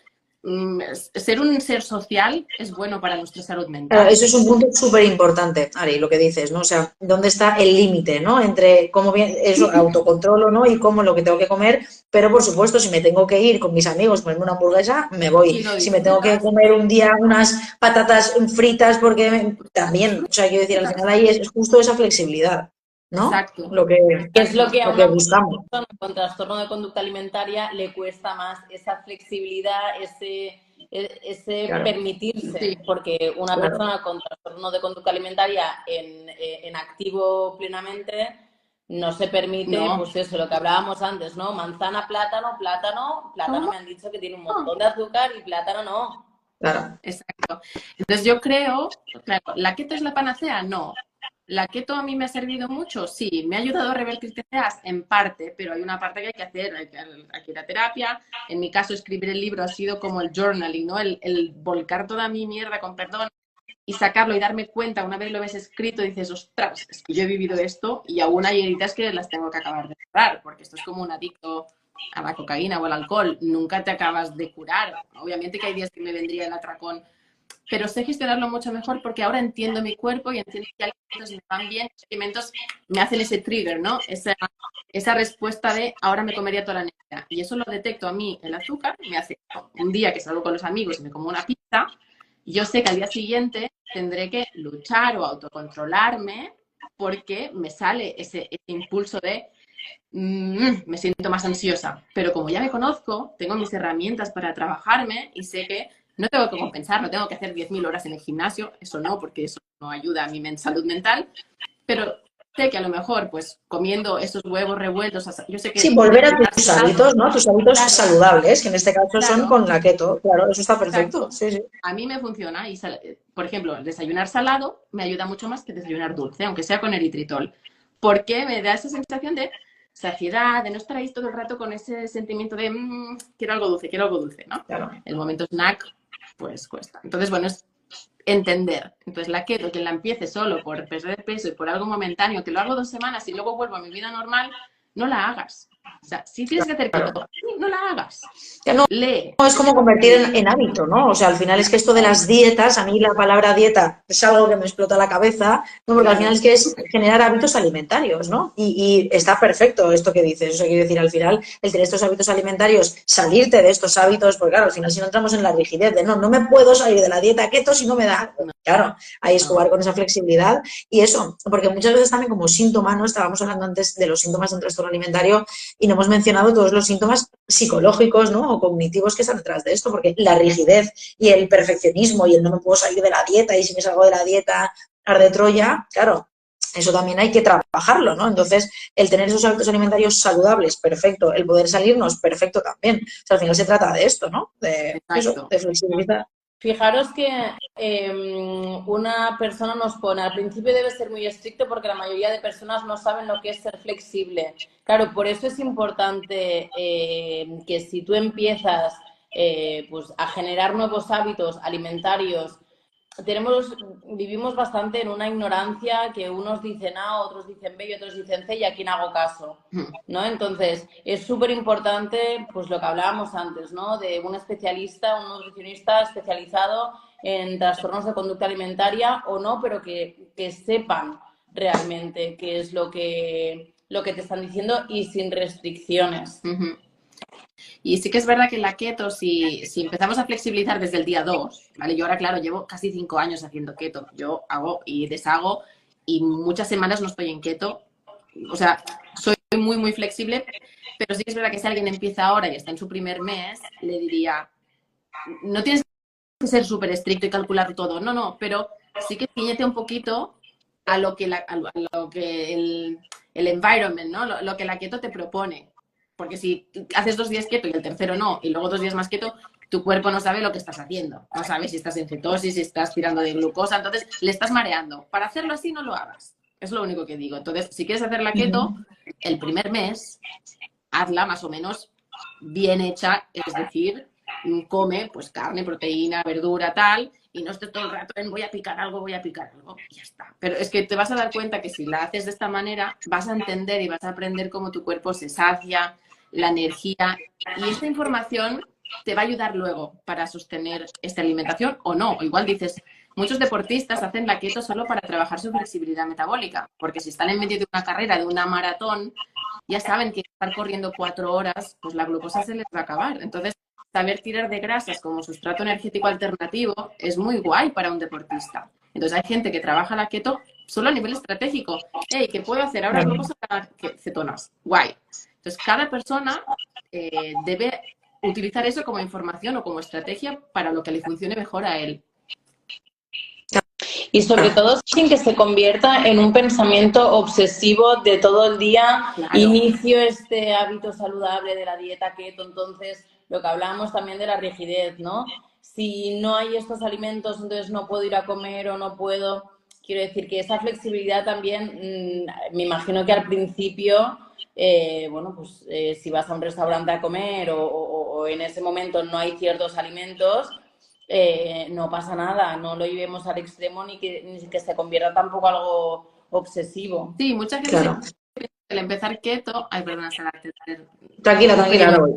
ser un ser social es bueno para nuestra salud mental. Eso es un punto súper importante, Ari, lo que dices, ¿no? O sea, ¿dónde está el límite, ¿no? Entre cómo bien eso, autocontrolo, ¿no? Y cómo lo que tengo que comer, pero por supuesto, si me tengo que ir con mis amigos, comerme una hamburguesa, me voy. Si me tengo que comer un día unas patatas fritas, porque también, o sea, quiero decir, al final ahí es justo esa flexibilidad, ¿no? Exacto. Lo que Es lo que a lo que una buscamos. persona con trastorno de conducta alimentaria le cuesta más, esa flexibilidad, ese Claro. permitirse, Sí. porque una Claro. persona con trastorno de conducta alimentaria en activo plenamente no se permite, No. pues eso, lo que hablábamos antes, ¿no? Manzana, plátano, plátano me han dicho que tiene un montón de azúcar y plátano no. Claro. Exacto. Entonces yo creo, claro, ¿la keto es la panacea? No. ¿La keto a mí me ha servido mucho? Sí. ¿Me ha ayudado a revertir TCAs? En parte, pero hay una parte que hay que hacer, hay que ir a terapia. En mi caso, escribir el libro ha sido como el journaling, ¿no? El volcar toda mi mierda, con perdón, y sacarlo y darme cuenta, una vez lo ves escrito, dices, ostras, es que yo he vivido esto y aún hay heridas que las tengo que acabar de cerrar, porque esto es como un adicto a la cocaína o al alcohol, nunca te acabas de curar. Obviamente que hay días que me vendría el atracón, pero sé gestionarlo mucho mejor porque ahora entiendo mi cuerpo y entiendo que alimentos me van bien, qué alimentos me hacen ese trigger, ¿no? Esa respuesta de ahora me comería toda la nevera. Y eso lo detecto a mí, el azúcar, me hace un día que salgo con los amigos y me como una pizza, yo sé que al día siguiente tendré que luchar o autocontrolarme porque me sale ese impulso de me siento más ansiosa. Pero como ya me conozco, tengo mis herramientas para trabajarme y sé que no tengo que compensar, no tengo que hacer 10.000 horas en el gimnasio, eso no, porque eso no ayuda a mi salud mental, pero sé que a lo mejor, pues, comiendo esos huevos revueltos, yo sé que... Sí, volver a tus hábitos, ¿no? Tus hábitos Claro, saludables, que en este caso son claro, con la keto. Claro, eso está perfecto. exacto. Sí, sí. A mí me funciona y, por ejemplo, desayunar salado me ayuda mucho más que desayunar dulce, aunque sea con eritritol, porque me da esa sensación de saciedad, de no estar ahí todo el rato con ese sentimiento de quiero algo dulce, ¿no? Claro. El momento snack, pues cuesta. Entonces, bueno, es entender. Entonces, la keto, que la empiece solo por perder peso y por algo momentáneo, que lo hago 2 semanas y luego vuelvo a mi vida normal, no la hagas. O sea, si tienes que hacer keto, no la hagas. Ya no, Lee. es como convertir en hábito, ¿no? O sea, al final es que esto de las dietas, a mí la palabra dieta es algo que me explota la cabeza, ¿no? Porque al final es que es generar hábitos alimentarios, ¿no? Y está perfecto esto que dices. O sea, quiero decir, al final, el tener estos hábitos alimentarios, salirte de estos hábitos, porque claro, al final si no entramos en la rigidez de no me puedo salir de la dieta keto si no me da. Claro, ahí es jugar con esa flexibilidad y eso, porque muchas veces también como síntoma, ¿no? Estábamos hablando antes de los síntomas de un trastorno alimentario y no hemos mencionado todos los síntomas psicológicos, ¿no? O cognitivos que están detrás de esto, porque la rigidez y el perfeccionismo y el no me puedo salir de la dieta y si me salgo de la dieta arde Troya, claro, eso también hay que trabajarlo, ¿no? Entonces, el tener esos hábitos alimentarios saludables, perfecto, el poder salirnos, perfecto también. O sea, al final se trata de esto, ¿no? De eso, de flexibilidad. Fijaros que una persona nos pone, al principio debe ser muy estricto porque la mayoría de personas no saben lo que es ser flexible. Claro, por eso es importante que si tú empiezas pues a generar nuevos hábitos alimentarios, vivimos bastante en una ignorancia que unos dicen A, otros dicen B y otros dicen C y a quién hago caso, ¿no? Entonces, es súper importante, pues lo que hablábamos antes, ¿no? De un especialista, un nutricionista especializado en trastornos de conducta alimentaria o no, pero que sepan realmente qué es lo que te están diciendo y sin restricciones. Y sí que es verdad que la keto, si empezamos a flexibilizar desde el día 2, ¿vale? Yo ahora, claro, llevo casi 5 años haciendo keto. Yo hago y deshago y muchas semanas no estoy en keto. O sea, soy muy, muy flexible, pero sí que es verdad que si alguien empieza ahora y está en su primer mes, le diría, no tienes que ser súper estricto y calcular todo, no, pero sí que ciñete un poquito a lo que, el environment, ¿no? Lo que la keto te propone. Porque si haces 2 días keto y el tercero no, y luego 2 días más keto, tu cuerpo no sabe lo que estás haciendo. No sabe si estás en cetosis, si estás tirando de glucosa, entonces le estás mareando. Para hacerlo así no lo hagas. Es lo único que digo. Entonces, si quieres hacer la keto, el primer mes, hazla más o menos bien hecha, es decir, come pues carne, proteína, verdura, tal, y no estés todo el rato en voy a picar algo, y ya está. Pero es que te vas a dar cuenta que si la haces de esta manera, vas a entender y vas a aprender cómo tu cuerpo se sacia, la energía, y esta información te va a ayudar luego para sostener esta alimentación o no. O igual dices, muchos deportistas hacen la keto solo para trabajar su flexibilidad metabólica, porque si están en medio de una carrera, de una maratón, ya saben que estar corriendo 4 horas, pues la glucosa se les va a acabar. Entonces, saber tirar de grasas como sustrato energético alternativo es muy guay para un deportista. Entonces, hay gente que trabaja la keto solo a nivel estratégico. Hey, ¿qué puedo hacer? Ahora vamos a cetonas. Guay. Entonces, cada persona debe utilizar eso como información o como estrategia para lo que le funcione mejor a él. Y sobre todo sin que se convierta en un pensamiento obsesivo de todo el día. Claro. Inicio este hábito saludable de la dieta keto, entonces lo que hablábamos también de la rigidez, ¿no? Si no hay estos alimentos, entonces no puedo ir a comer o no puedo. Quiero decir que esa flexibilidad también, me imagino que al principio, bueno, pues si vas a un restaurante a comer o en ese momento no hay ciertos alimentos, no pasa nada, no lo llevemos al extremo ni que se convierta tampoco algo obsesivo. Sí, mucha gente Claro. al empezar keto, ay, perdona, Sara, Tranquila, no voy.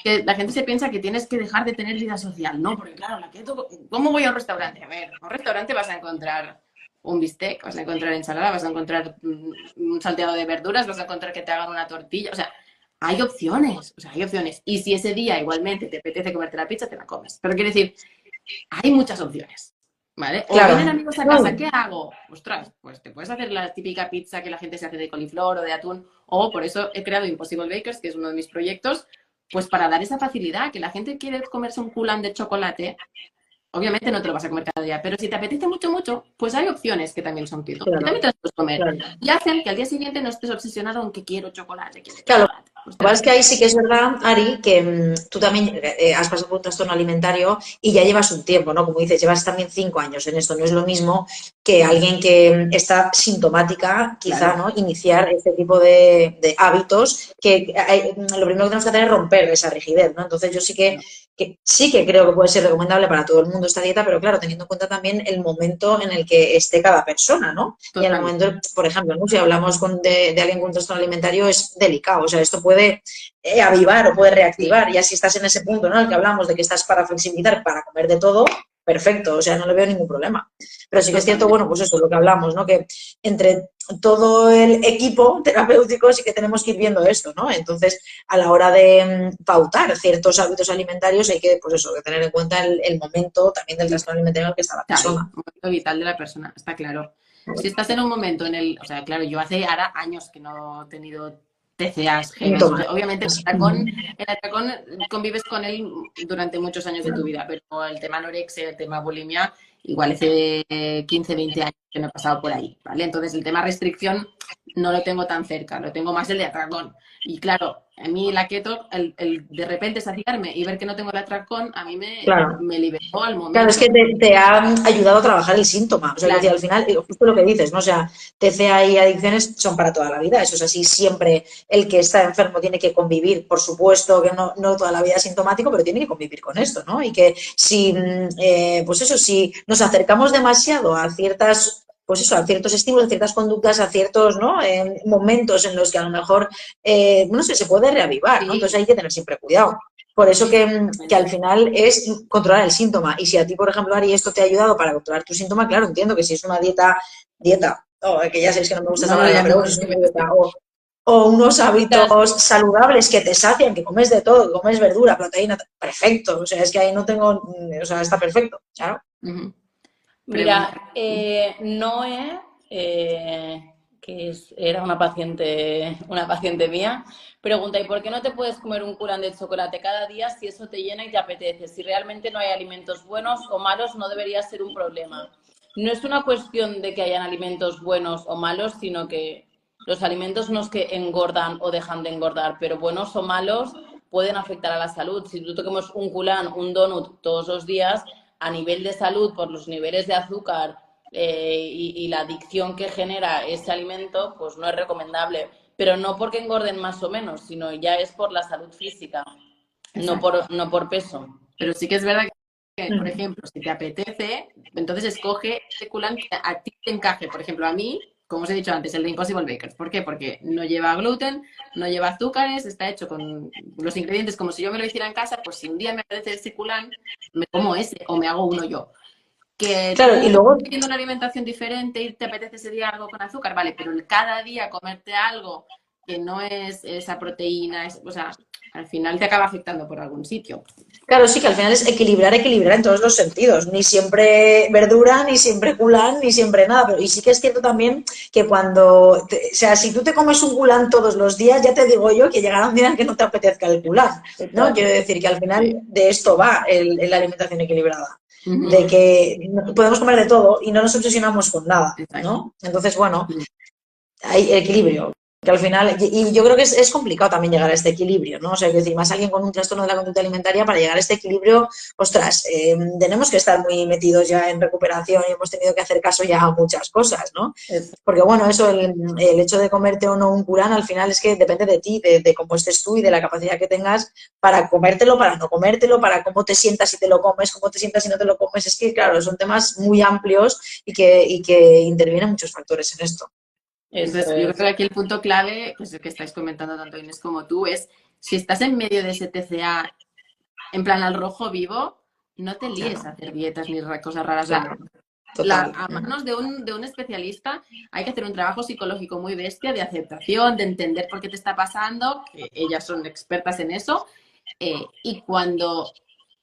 Que la gente se piensa que tienes que dejar de tener vida social, ¿no? Porque claro, la keto, ¿cómo voy a un restaurante? A ver, a un restaurante vas a encontrar un bistec, vas a encontrar ensalada, vas a encontrar un salteado de verduras, vas a encontrar que te hagan una tortilla, o sea, hay opciones, Y si ese día igualmente te apetece comerte la pizza, te la comes. Pero quiero decir, hay muchas opciones, ¿vale? O Claro. vienen amigos a casa, ¿qué hago? Ostras, pues te puedes hacer la típica pizza que la gente se hace de coliflor o de atún, o por eso he creado Impossible Bakers, que es uno de mis proyectos, pues para dar esa facilidad, que la gente quiere comerse un coulant de chocolate, obviamente no te lo vas a comer cada día, pero si te apetece mucho, mucho, pues hay opciones que también son keto, Claro, que también te las puedes comer. claro. Y hacen que al día siguiente no estés obsesionado en que quiero chocolate, quiero Claro, chocolate. Pues lo que pasa es que ahí sí que es verdad, Ari, que tú también has pasado por un trastorno alimentario y ya llevas un tiempo, ¿no? Como dices, llevas también 5 años en esto. No es lo mismo que alguien que está sintomática, quizá, claro. ¿no? Iniciar este tipo de hábitos que lo primero que tenemos que hacer es romper esa rigidez, ¿no? Entonces yo sí que creo que puede ser recomendable para todo el mundo esta dieta, pero claro, teniendo en cuenta también el momento en el que esté cada persona, ¿no? Y en el Totalmente. momento, por ejemplo, ¿no? Si hablamos de alguien con un trastorno alimentario, es delicado. O sea, esto puede avivar o puede Sí, reactivar. Ya si estás en ese punto, ¿no? En el que hablamos de que estás para flexibilizar, para comer de todo, perfecto. O sea, no le veo ningún problema. Pero sí que es cierto, totalmente. bueno, pues eso, lo que hablamos, ¿no? Que entre todo el equipo terapéutico sí que tenemos que ir viendo esto, ¿no? Entonces, a la hora de pautar ciertos hábitos alimentarios hay que, pues eso, que tener en cuenta el momento también del trastorno alimentario en el que está la Claro, persona. un momento vital de la persona, está claro. Si estás en un momento en el, o sea, claro, yo hace ahora años que no he tenido TCAs heavy. Síntomas. Obviamente el atracón convives con él durante muchos años de tu vida, pero el tema anorexia, el tema bulimia, igual hace 15, 20 años que no he pasado por ahí, ¿vale? Entonces el tema restricción no lo tengo tan cerca, lo tengo más el de atracón. Y claro, a mí la keto, el de repente saciarme y ver que no tengo el atracón, a mí Claro. me liberó al Claro, es que momento. te ha ayudado a trabajar el síntoma. O sea, que decir, Claro. al final, justo lo que dices, ¿no? O sea, TCA y adicciones son para toda la vida. Eso es así. Siempre el que está enfermo tiene que convivir. Por supuesto que no toda la vida es sintomático, pero tiene que convivir con esto, ¿no? Y que si, pues eso, si nos acercamos demasiado a ciertas, pues eso, a ciertos estímulos, a ciertas conductas, a ciertos, ¿no? Momentos en los que a lo mejor, no sé, se puede reavivar, ¿no? Entonces Sí, hay que tener siempre cuidado. Por eso sí, sí, que al final es controlar el síntoma. Y si a ti, por ejemplo, Ari, esto te ha ayudado para controlar tu síntoma, claro, entiendo que si es una dieta, que ya sabéis que no me gusta esta no, no, palabra, no, pero no, bueno, si sí, es una pero dieta sí. o unos Chicas, hábitos saludables que te sacian, que comes de todo, que comes verdura, proteína, perfecto. O sea, es que ahí no tengo, o sea, está perfecto, claro. Ujú. Pregunta. mira, Noé, era una paciente mía, pregunta, ¿y por qué no te puedes comer un culán de chocolate cada día si eso te llena y te apetece? Si realmente no hay alimentos buenos o malos, no debería ser un problema. No es una cuestión de que hayan alimentos buenos o malos, sino que los alimentos no es que engordan o dejan de engordar, pero buenos o malos pueden afectar a la salud. Si tú te comes un culán, un donut todos los días, a nivel de salud, por los niveles de azúcar y la adicción que genera ese alimento, pues no es recomendable. Pero no porque engorden más o menos, sino ya es por la salud física, Exacto. no por peso. Pero sí que es verdad que, por Mm. ejemplo, si te apetece, entonces escoge ese culán que a ti te encaje. Por ejemplo, a mí, como os he dicho antes, el de Impossible Bakers. ¿Por qué? Porque no lleva gluten, no lleva azúcares, está hecho con los ingredientes como si yo me lo hiciera en casa, pues si un día me apetece ese culán, me como ese o me hago uno yo. Que Claro, y tú luego, teniendo una alimentación diferente y te apetece ese día algo con azúcar, vale, pero cada día comerte algo que no es esa proteína, o sea, al final te acaba afectando por algún sitio. claro, sí que al final es equilibrar en todos los sentidos. Ni siempre verdura, ni siempre culán, ni siempre nada. Pero, y sí que es cierto también que o sea, si tú te comes un culán todos los días, ya te digo yo que llegará un día en que no te apetezca el culán, ¿no? Total. Quiero decir que al final Sí. de esto va la alimentación equilibrada. Ujú. De que podemos comer de todo y no nos obsesionamos con nada, Exacto. ¿no? Entonces, bueno, hay equilibrio. Que al final, y yo creo que es complicado también llegar a este equilibrio, ¿no? O sea, que decir, más alguien con un trastorno de la conducta alimentaria, para llegar a este equilibrio, ostras, tenemos que estar muy metidos ya en recuperación y hemos tenido que hacer caso ya a muchas cosas, ¿no? Eso. Porque bueno, eso, el hecho de comerte o no un curán, al final es que depende de ti, de cómo estés tú y de la capacidad que tengas para comértelo, para no comértelo, para cómo te sientas si te lo comes, cómo te sientas si no te lo comes. Es que, claro, son temas muy amplios y que intervienen muchos factores en esto. Eso Entonces, yo creo es. que aquí el punto clave, pues el que estáis comentando tanto Inés como tú, es si estás en medio de ese TCA, en plan al rojo vivo, no te líes a Claro, hacer dietas ni cosas raras. claro, total. A manos de un especialista hay que hacer un trabajo psicológico muy bestia de aceptación, de entender por qué te está pasando, que ellas son expertas en eso, y cuando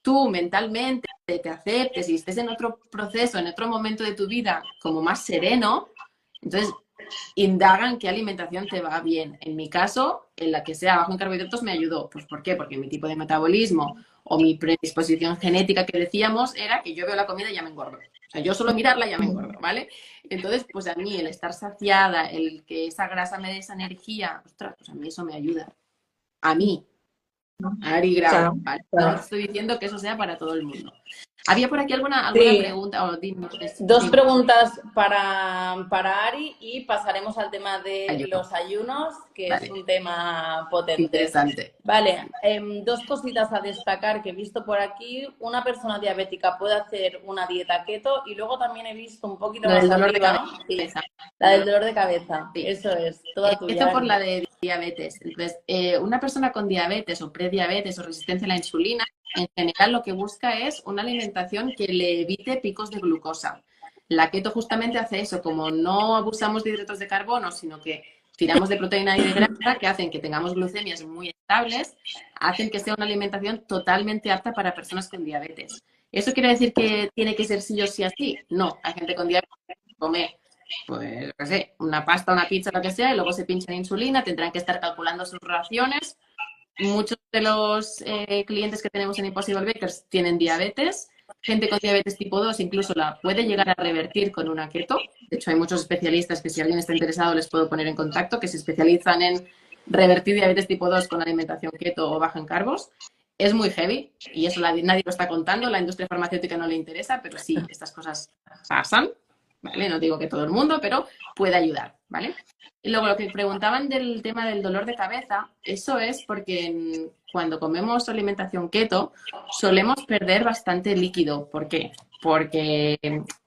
tú mentalmente te aceptes y estés en otro proceso, en otro momento de tu vida como más sereno, entonces indagan qué alimentación te va bien. En mi caso, en la que sea bajo en carbohidratos me ayudó. Pues ¿por qué? Porque mi tipo de metabolismo o mi predisposición genética que decíamos era que yo veo la comida y ya me engordo. O sea, yo solo mirarla ya me engordo, ¿vale? Entonces, pues a mí el estar saciada, el que esa grasa me dé esa energía, ostras, pues a mí eso me ayuda. A mí, a Ari Grau, Claro, ¿vale? No claro. estoy diciendo que eso sea para todo el mundo. ¿Había por aquí alguna Sí. pregunta? Oh, dime, Dos sí. preguntas para Ari y pasaremos al tema de Ayuno. los ayunos, que Vale. es un tema potente. Interesante. Vale, dos cositas a destacar que he visto por aquí. Una persona diabética puede hacer una dieta keto y luego también he visto un poquito Lo más del dolor de arriba, cabeza. sí, la del dolor de cabeza. Sí. Eso es, toda tuya. Empiezo por la de diabetes. Entonces, una persona con diabetes o prediabetes o resistencia a la insulina, en general lo que busca es una alimentación que le evite picos de glucosa. La keto justamente hace eso, como no abusamos de hidratos de carbono, sino que tiramos de proteína y de grasa, que hacen que tengamos glucemias muy estables, hacen que sea una alimentación totalmente apta para personas con diabetes. ¿Eso quiere decir que tiene que ser sí o sí así? No, hay gente con diabetes que come, pues, no sé, una pasta, una pizza, lo que sea, y luego se pinchan insulina, tendrán que estar calculando sus raciones. Muchos de los clientes que tenemos en Impossible Bakers tienen diabetes. Gente con diabetes tipo 2 incluso la puede llegar a revertir con una keto. De hecho, hay muchos especialistas que si alguien está interesado les puedo poner en contacto, que se especializan en revertir diabetes tipo 2 con alimentación keto o baja en carbos. Es muy heavy y eso nadie lo está contando, la industria farmacéutica no le interesa, pero sí, estas cosas pasan, ¿vale? No digo que todo el mundo, pero puede ayudar, ¿vale? Y luego lo que preguntaban del tema del dolor de cabeza, eso es porque cuando comemos alimentación keto solemos perder bastante líquido. ¿Por qué? Porque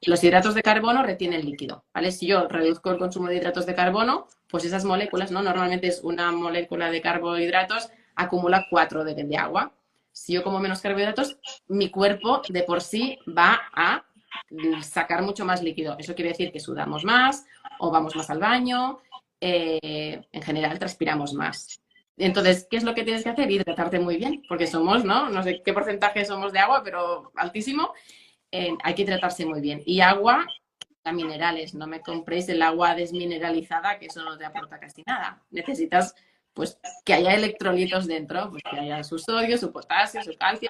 los hidratos de carbono retienen líquido, ¿vale? Si yo reduzco el consumo de hidratos de carbono, pues esas moléculas, ¿no? Normalmente es una molécula de carbohidratos acumula 4 de agua. Si yo como menos carbohidratos, mi cuerpo de por sí va a sacar mucho más líquido. Eso quiere decir que sudamos más o vamos más al baño. En general transpiramos más. Entonces, ¿qué es lo que tienes que hacer? Hidratarte muy bien, porque somos, no sé qué porcentaje somos de agua, pero altísimo. Hay que hidratarse muy bien. Y agua a minerales, no me compréis el agua desmineralizada, que eso no te aporta casi nada. Necesitas, pues, que haya electrolitos dentro, pues que haya su sodio, su potasio, su calcio.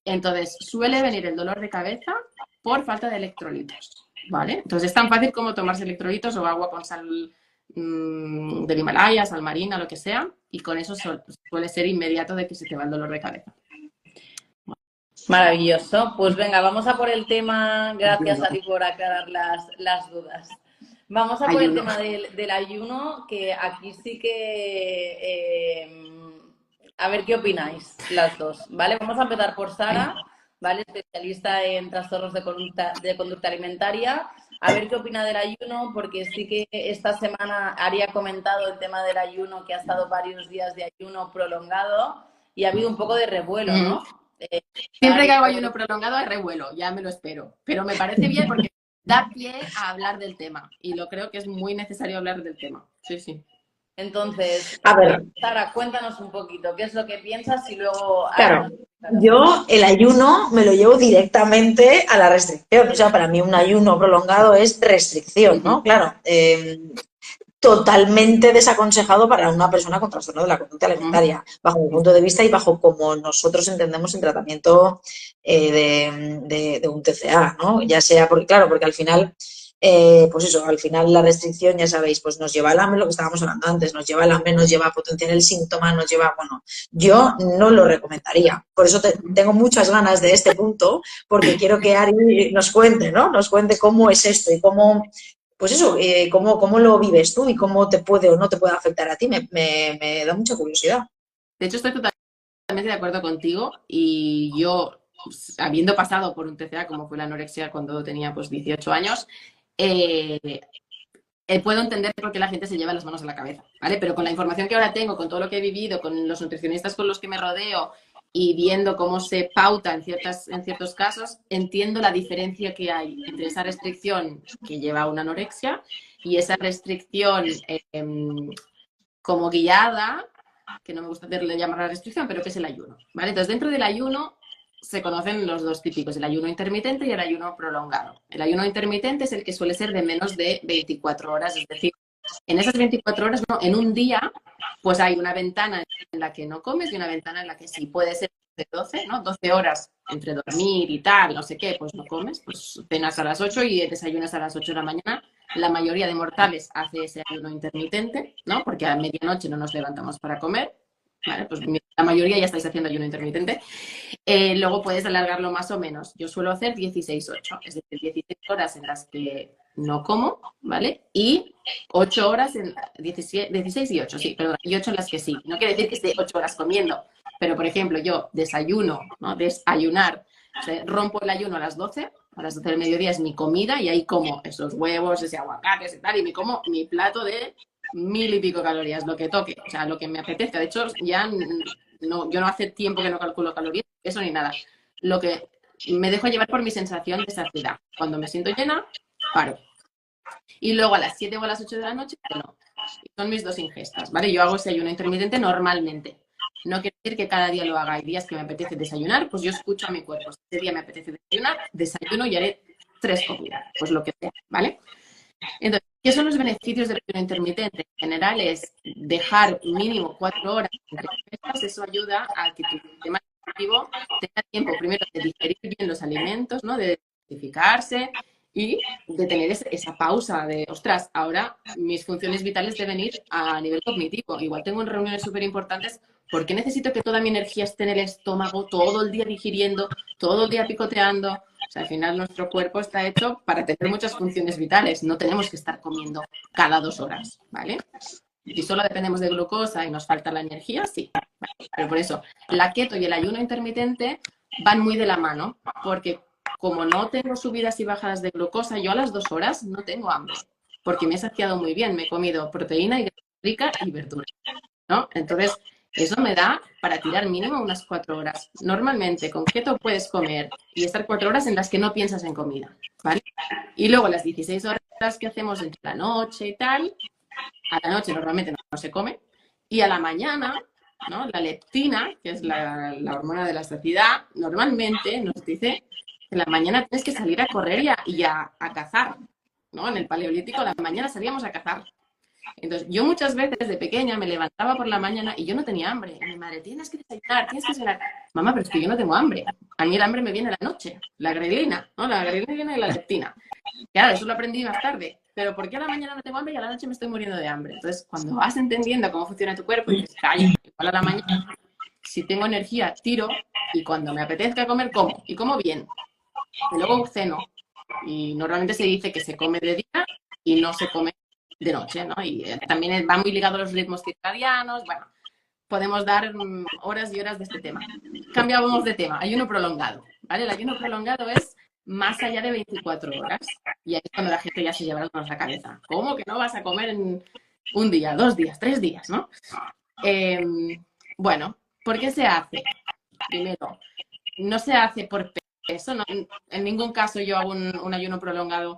Entonces, suele venir el dolor de cabeza por falta de electrolitos, ¿vale? Entonces, es tan fácil como tomarse electrolitos o agua con sal del Himalaya, sal marina, lo que sea, y con eso suele ser inmediato de que se te va el dolor de cabeza. Maravilloso. Pues venga, vamos a por el tema. Gracias, Ari, por aclarar las dudas. Vamos a por el tema del ayuno, que aquí sí que... a ver qué opináis las dos, ¿vale? Vamos a empezar por Sara, ¿vale? Especialista en trastornos de conducta alimentaria. A ver qué opina del ayuno, porque sí que esta semana Ari ha comentado el tema del ayuno, que ha estado varios días de ayuno prolongado y ha habido un poco de revuelo, ¿no? Siempre que hago ayuno prolongado hay revuelo, ya me lo espero. Pero me parece bien porque da pie a hablar del tema y lo creo que es muy necesario hablar del tema. Sí, sí. Entonces, A ver, Sara, cuéntanos un poquito, ¿qué es lo que piensas? Y luego... claro, yo el ayuno me lo llevo directamente a la restricción. O sea, para mí un ayuno prolongado es restricción, ¿no? Claro, totalmente desaconsejado para una persona con trastorno de la conducta alimentaria, bajo mi punto de vista y bajo como nosotros entendemos el tratamiento de un TCA, ¿no? Ya sea porque, claro, porque al final, pues eso, al final la restricción, ya sabéis, pues nos lleva al hambre, lo que estábamos hablando antes, nos lleva al hambre, nos lleva a potenciar el síntoma, nos lleva, bueno, yo no lo recomendaría. Por eso tengo muchas ganas de este punto, porque quiero que Ari nos cuente, ¿no? Nos cuente cómo es esto y cómo... Pues eso, ¿cómo lo vives tú y cómo te puede o no te puede afectar a ti? Me da mucha curiosidad. De hecho, estoy totalmente de acuerdo contigo y yo, pues, habiendo pasado por un TCA como fue la anorexia cuando tenía pues 18 años, puedo entender por qué la gente se lleva las manos a la cabeza, ¿vale? Pero con la información que ahora tengo, con todo lo que he vivido, con los nutricionistas con los que me rodeo y viendo cómo se pauta en ciertos casos, entiendo la diferencia que hay entre esa restricción que lleva a una anorexia y esa restricción como guiada, que no me gusta llamar la restricción, pero que es el ayuno, ¿vale? Entonces, dentro del ayuno se conocen los dos típicos, el ayuno intermitente y el ayuno prolongado. El ayuno intermitente es el que suele ser de menos de 24 horas, es decir, En esas 24 horas, no, en un día, pues hay una ventana en la que no comes y una ventana en la que sí. Puede ser de 12, ¿no? 12 horas entre dormir y tal, no sé qué, pues no comes, pues cenas a las 8 y desayunas a las 8 de la mañana. La mayoría de mortales hace ese ayuno intermitente, ¿no? Porque a medianoche no nos levantamos para comer. Vale, pues la mayoría ya estáis haciendo ayuno intermitente. Luego puedes alargarlo más o menos. Yo suelo hacer 16-8, es decir, 16 horas en las que no como, ¿vale? Y 8 horas, 16 y 8, sí, perdón, y 8 en las que sí. No quiere decir que esté 8 horas comiendo, pero por ejemplo, yo desayuno, ¿no? Desayunar, o sea, rompo el ayuno a las 12 del mediodía es mi comida y ahí como esos huevos, ese aguacate, ese tal, y me como mi plato de 1000 y pico calorías, lo que toque, o sea, lo que me apetezca. De hecho, ya no, yo no hace tiempo que no calculo calorías, eso ni nada. Lo que me dejo llevar por mi sensación de saciedad. Cuando me siento llena, paro. Y luego a las 7 o a las 8 de la noche, no. Son mis 2 ingestas, ¿vale? Yo hago ese ayuno intermitente normalmente. No quiere decir que cada día lo haga. Hay días que me apetece desayunar, pues yo escucho a mi cuerpo. Si ese día me apetece desayunar, desayuno y haré 3 comidas, pues lo que sea, ¿vale? Entonces, ¿qué son los beneficios del ayuno intermitente? En general es dejar mínimo 4 horas entre comidas. Eso ayuda a que tu sistema digestivo tenga tiempo primero de digerir bien los alimentos, ¿no? De detoxificarse y de tener esa pausa de, ostras, ahora mis funciones vitales deben ir a nivel cognitivo. Igual tengo en reuniones súper importantes, ¿por qué necesito que toda mi energía esté en el estómago todo el día digiriendo, todo el día picoteando? O sea, al final nuestro cuerpo está hecho para tener muchas funciones vitales. No tenemos que estar comiendo cada 2 horas, ¿vale? Si solo dependemos de glucosa y nos falta la energía, sí. Pero por eso, la keto y el ayuno intermitente van muy de la mano, porque como no tengo subidas y bajadas de glucosa, yo a las 2 horas no tengo hambre, porque me he saciado muy bien, me he comido proteína y rica y verdura, ¿no? Entonces, eso me da para tirar mínimo unas 4 horas. Normalmente con keto puedes comer y estar 4 horas en las que no piensas en comida, ¿vale? Y luego las 16 horas que hacemos entre la noche y tal, a la noche normalmente no se come, y a la mañana, ¿no? La leptina, que es la hormona de la saciedad, normalmente nos dice que en la mañana tienes que salir a correr y a cazar, ¿no? En el Paleolítico a la mañana salíamos a cazar. Entonces, yo muchas veces de pequeña me levantaba por la mañana y yo no tenía hambre. Y mi madre, tienes que desayunar, tienes que cenar. Mamá, pero es que yo no tengo hambre. A mí el hambre me viene a la noche. La grelina, ¿no? La grelina viene de la leptina. Claro, eso lo aprendí más tarde. Pero ¿por qué a la mañana no tengo hambre y a la noche me estoy muriendo de hambre? Entonces, cuando vas entendiendo cómo funciona tu cuerpo y dices, calla, igual a la mañana, si tengo energía, tiro, y cuando me apetezca comer, como. Y como bien. Y luego ceno. Y normalmente se dice que se come de día y no se come de noche, ¿no? Y también va muy ligado a los ritmos circadianos. Bueno, podemos dar horas y horas de este tema. Cambiábamos de tema. Ayuno prolongado, ¿vale? El ayuno prolongado es más allá de 24 horas. Y ahí es cuando la gente ya se lleva las manos a la cabeza. ¿Cómo que no vas a comer en un día, 2 días, 3 días, ¿no? Bueno, ¿por qué se hace? Primero, no se hace por peso. No, en ningún caso yo hago un ayuno prolongado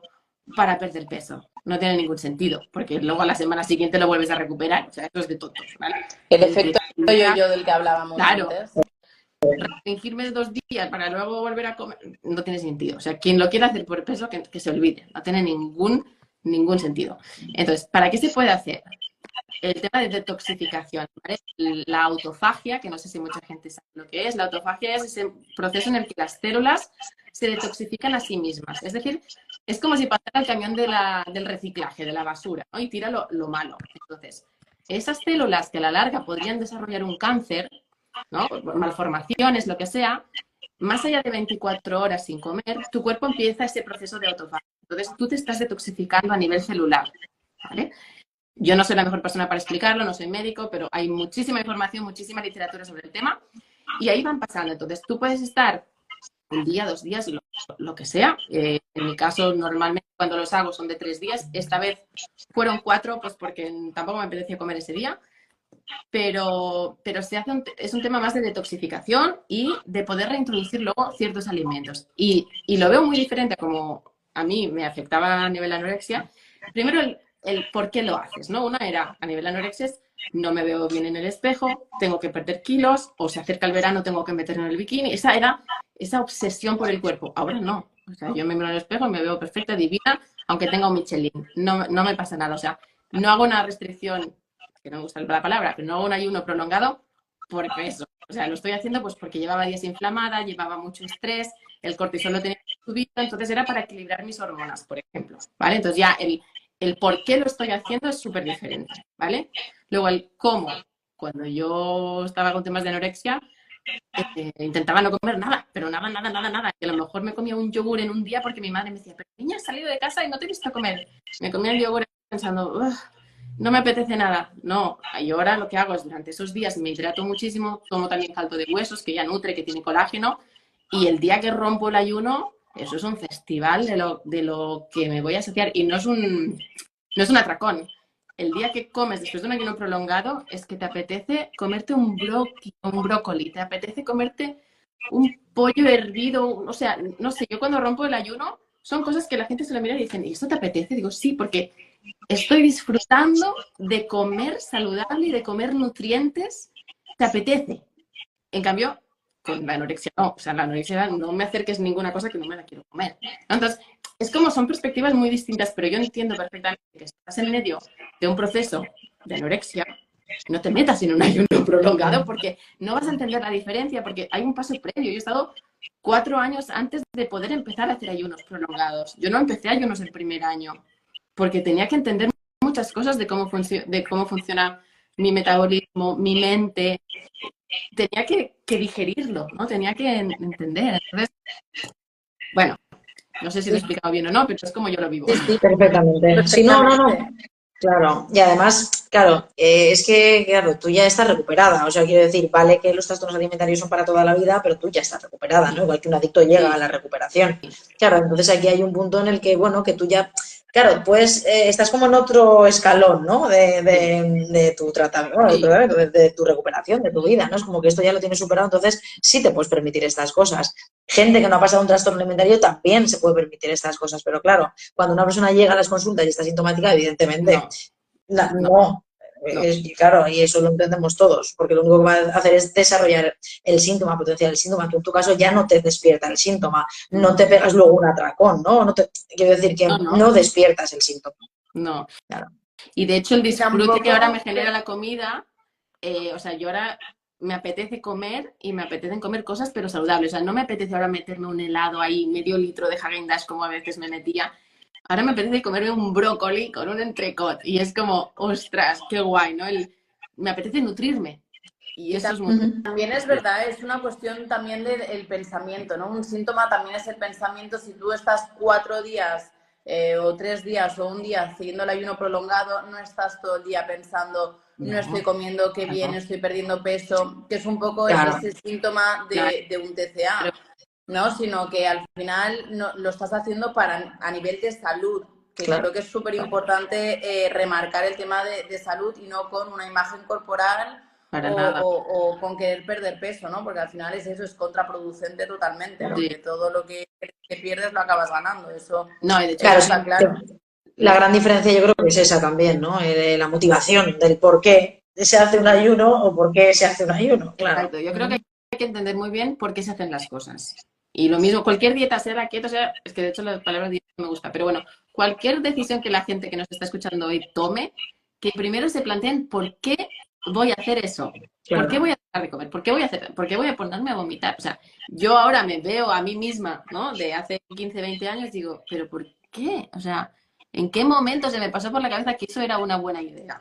para perder peso. No tiene ningún sentido, porque luego a la semana siguiente lo vuelves a recuperar. O sea, esto es de tontos, ¿vale? El efecto yo del que hablábamos claro, antes. Restringirme 2 días para luego volver a comer no tiene sentido. O sea, quien lo quiera hacer por peso, que se olvide. No tiene ningún sentido. Entonces, ¿para qué se puede hacer? El tema de detoxificación, ¿vale? La autofagia, que no sé si mucha gente sabe lo que es. La autofagia es ese proceso en el que las células se detoxifican a sí mismas. Es decir, es como si pasara el camión del reciclaje, de la basura, ¿no? Y tira lo malo. Entonces, esas células que a la larga podrían desarrollar un cáncer, ¿no? Por malformaciones, lo que sea, más allá de 24 horas sin comer, tu cuerpo empieza ese proceso de autofagia. Entonces, tú te estás detoxificando a nivel celular, ¿vale? Yo no soy la mejor persona para explicarlo, no soy médico, pero hay muchísima información, muchísima literatura sobre el tema y ahí van pasando. Entonces, tú puedes estar un día, 2 días, lo que sea. En mi caso, normalmente cuando los hago son de 3 días. Esta vez fueron 4, pues porque tampoco me apetecía comer ese día. Pero se hace es un tema más de detoxificación y de poder reintroducir luego ciertos alimentos. Y lo veo muy diferente a como a mí me afectaba a nivel anorexia. Primero, el por qué lo haces, ¿no? Una era, a nivel anorexia, es, no me veo bien en el espejo, tengo que perder kilos, o se acerca el verano, tengo que meterme en el bikini. Esa era esa obsesión por el cuerpo. Ahora no. O sea, yo me miro en el espejo y me veo perfecta, divina, aunque tenga un Michelin. No me pasa nada. O sea, no hago una restricción, que no me gusta la palabra, pero no hago un ayuno prolongado por eso. O sea, lo estoy haciendo pues porque llevaba días inflamada, llevaba mucho estrés, el cortisol lo tenía subido, entonces era para equilibrar mis hormonas, por ejemplo, ¿vale? Entonces ya el por qué lo estoy haciendo es súper diferente, ¿vale? Luego el cómo. Cuando yo estaba con temas de anorexia, intentaba no comer nada, pero nada, nada, nada, nada. Y a lo mejor me comía un yogur en un día porque mi madre me decía, pero niña, has salido de casa y no te he visto comer. Me comía el yogur pensando, no me apetece nada. No, y ahora lo que hago es durante esos días me hidrato muchísimo, tomo también caldo de huesos, que ya nutre, que tiene colágeno, y el día que rompo el ayuno, eso es un festival de lo que me voy a saciar. Y no es un atracón. El día que comes después de un ayuno prolongado es que te apetece comerte un brócoli, te apetece comerte un pollo hervido, o sea, no sé, yo cuando rompo el ayuno son cosas que la gente se lo mira y dicen, ¿y esto te apetece? Digo, sí, porque estoy disfrutando de comer saludable y de comer nutrientes, te apetece. En cambio, con la anorexia no, o sea, la anorexia no me acerques ninguna cosa que no me la quiero comer. Entonces, es como son perspectivas muy distintas, pero yo entiendo perfectamente que si estás en medio de un proceso de anorexia, no te metas en un ayuno prolongado porque no vas a entender la diferencia, porque hay un paso previo. Yo he estado 4 años antes de poder empezar a hacer ayunos prolongados. Yo no empecé ayunos el primer año porque tenía que entender muchas cosas de cómo funciona mi metabolismo, mi mente. Tenía que digerirlo, ¿no? Tenía que entender. Entonces, bueno, no sé si lo he Sí, explicado bien o no, pero es como yo lo vivo. Sí, sí, perfectamente. Sí, no, no, no. perfectamente. Claro, y además, claro, es que, claro, tú ya estás recuperada, o sea, quiero decir, vale que los trastornos alimentarios son para toda la vida, pero tú ya estás recuperada, ¿no? Igual que un adicto llega a Sí, la recuperación. Claro, entonces aquí hay un punto en el que, bueno, que tú ya, claro, pues estás como en otro escalón, ¿no? sí, De tu tratamiento, bueno, sí. de tu recuperación, de tu vida, ¿no? Es como que esto ya lo tienes superado, entonces sí te puedes permitir estas cosas. Gente que no ha pasado un trastorno alimentario también se puede permitir estas cosas, pero claro, cuando una persona llega a las consultas y está sintomática, evidentemente No, no, no, no. claro, y eso lo entendemos todos, porque lo único que va a hacer es desarrollar el síntoma, potenciar el síntoma, que en tu caso ya no te despierta el síntoma, no te pegas luego un atracón, ¿no? Quiero decir que No, no, no despiertas el síntoma. no. Claro, Y de hecho el Y disfrute que ahora me tampoco, genera la comida, o sea, yo ahora me apetece comer y me apetecen comer cosas pero saludables. O sea, no me apetece ahora meterme un helado ahí, medio litro de Häagen-Dazs como a veces me metía. Ahora me apetece comerme un brócoli con un entrecot y es como, ostras, qué guay, ¿no? Me apetece nutrirme y y eso es muy también es diferente. verdad, es una cuestión también del pensamiento, ¿no? Un síntoma también es el pensamiento. Si tú estás 4 días o 3 días o un día siguiendo el ayuno prolongado, no estás todo el día pensando, no estoy No, comiendo, qué bien, claro, estoy perdiendo peso, que es un poco claro, ese síntoma claro, de un TCA, ¿no? Sino que al final no, lo estás haciendo a nivel de salud, que claro. creo que es súper importante remarcar el tema de salud y no con una imagen corporal para nada. o con querer perder peso, ¿no? Porque al final eso es contraproducente totalmente, Claro. Sí. porque todo lo que pierdes lo acabas ganando, No, y de hecho, Claro, eso sí, está claro. la gran diferencia yo creo que es esa también, ¿no? La motivación del por qué se hace un ayuno o por qué se hace un ayuno, claro. exacto, yo creo que hay que entender muy bien por qué se hacen las cosas. Y lo mismo, cualquier dieta, sea la keto, sea, es que de hecho la palabra dieta no me gusta, pero bueno, cualquier decisión que la gente que nos está escuchando hoy tome, que primero se planteen por qué voy a hacer eso. ¿Por qué Claro, voy a dejar de comer? ¿Por qué voy a hacer? ¿Por qué voy a ponerme a vomitar? O sea, yo ahora me veo a mí misma, ¿no? De hace 15, 20 años, digo, ¿pero por qué? O sea, ¿en qué momento se me pasó por la cabeza que eso era una buena idea?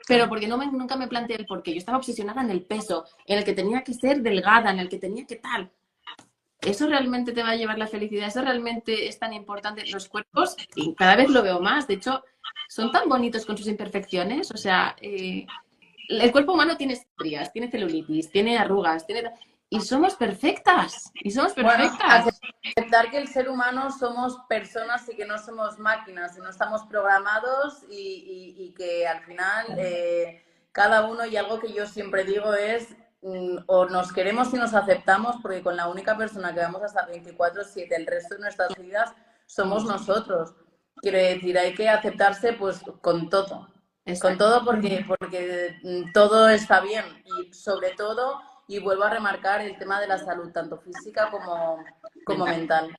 Pero claro. porque nunca me planteé el por qué. Yo estaba obsesionada en el peso, en el que tenía que ser delgada, en el que tenía que tal. ¿Eso realmente te va a llevar la felicidad? ¿Eso realmente es tan importante? Los cuerpos, y cada vez lo veo más, de hecho, son tan bonitos con sus imperfecciones. O sea, el cuerpo humano tiene estrías, tiene celulitis, tiene arrugas, y somos perfectas, y somos Bueno, perfectas. aceptar que el ser humano somos personas y que no somos máquinas y no estamos programados y que al final cada uno, y algo que yo siempre digo es o nos queremos y nos aceptamos, porque con la única persona que vamos a estar 24/7 el resto de nuestras vidas somos Somos. nosotros. Quiero decir, hay que aceptarse pues con Exacto. todo porque todo está bien y sobre todo, y vuelvo a remarcar el tema de la salud, tanto física como Mental. mental.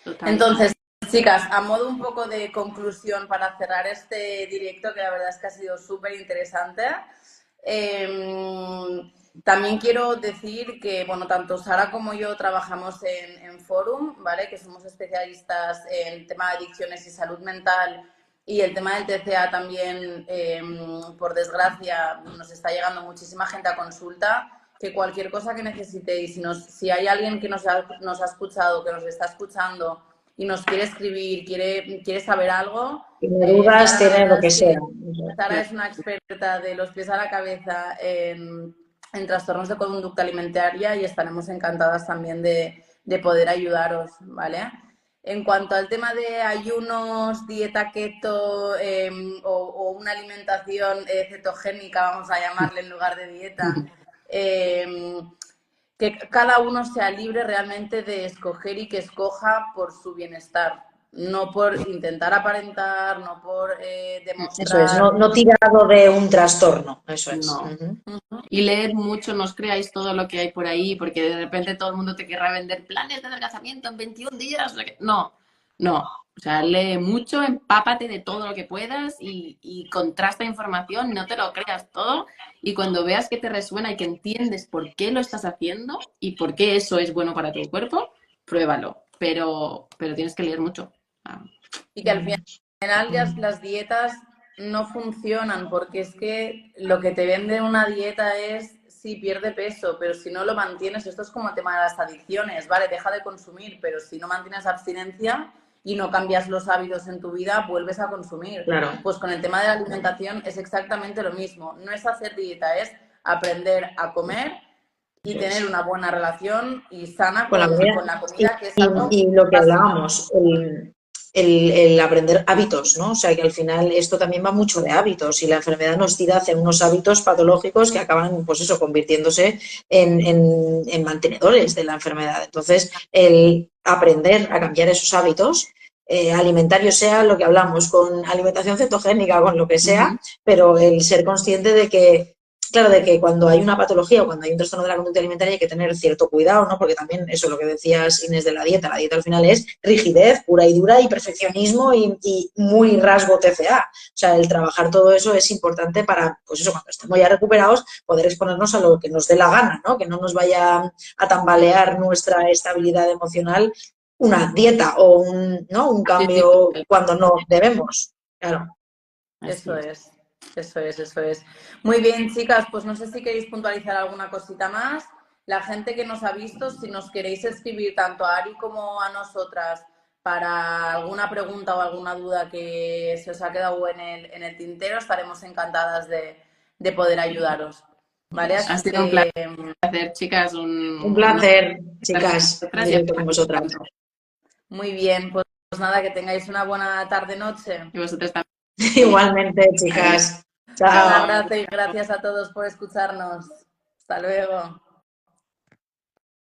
Total. Entonces, Chicas, a modo un poco de conclusión para cerrar este directo, que la verdad es que ha sido súper interesante, también quiero decir que, bueno, tanto Sara como yo trabajamos en Forum, ¿vale? Que somos especialistas en tema de adicciones y salud mental, y el tema del TCA también, por desgracia, nos está llegando muchísima gente a consulta, que cualquier cosa que necesitéis, si hay alguien que nos ha escuchado, que nos está escuchando y nos quiere escribir, quiere saber algo, Tiene dudas, Sara, la tiene lo verdad que es que sea. Sara es una experta de los pies a la cabeza en trastornos de conducta alimentaria y estaremos encantadas también de poder ayudaros, ¿vale? En cuanto al tema de ayunos, dieta keto o una alimentación cetogénica, vamos a llamarle en lugar de dieta, que cada uno sea libre realmente de escoger y que escoja por su bienestar, no por intentar aparentar, no por Eso es, demostrar. no tirado de un trastorno, eso es. No. Y leer mucho, no os creáis todo lo que hay por ahí, porque de repente todo el mundo te querrá vender planes de adelgazamiento en 21 días. No, no. O sea, lee mucho, empápate de todo lo que puedas y contrasta información, no te lo creas todo. Y cuando veas que te resuena y que entiendes por qué lo estás haciendo y por qué eso es bueno para tu cuerpo, pruébalo. Pero tienes que leer mucho. Y que al final las dietas no funcionan, porque es que lo que te vende una dieta es si pierde peso, pero si no lo mantienes, esto es como el tema de las adicciones, ¿vale? Deja de consumir, pero si no mantienes abstinencia y no cambias los hábitos en tu vida, vuelves a consumir. Claro. Pues con el tema de la alimentación es exactamente lo mismo. No es hacer dieta, es aprender a comer y tener una buena relación y sana Con la comida, que es algo y lo que básico. hablábamos, el aprender hábitos, ¿no? O sea, que al final esto también va mucho de hábitos y la enfermedad nos tira hacia unos hábitos patológicos que acaban, pues eso, convirtiéndose en mantenedores de la enfermedad. Entonces, el aprender a cambiar esos hábitos alimentarios, sea lo que hablamos, con alimentación cetogénica, con lo que sea, pero el ser consciente de que claro, de que cuando hay una patología o cuando hay un trastorno de la conducta alimentaria hay que tener cierto cuidado, ¿no? Porque también eso, lo que decías, Inés, de la dieta al final es rigidez pura y dura y perfeccionismo y muy rasgo TCA. O sea, el trabajar todo eso es importante para, pues eso, cuando estemos ya recuperados, poder exponernos a lo que nos dé la gana, ¿no? Que no nos vaya a tambalear nuestra estabilidad emocional una dieta o un cambio cuando no debemos. Claro. Eso es. Eso es, eso es. Muy bien, chicas, pues no sé si queréis puntualizar alguna cosita más. La gente que nos ha visto, si nos queréis escribir tanto a Ari como a nosotras para alguna pregunta o alguna duda que se os ha quedado en el tintero, estaremos encantadas de poder ayyuaros. ¿Vale? Ha Así sido un que placer, chicas. Un placer, chicas, un directo con vosotras. muy bien, pues nada, que tengáis una buena tarde-noche. Y vosotros también. Igualmente, chicas. Un Chao. abrazo y gracias a todos por escucharnos. Hasta luego.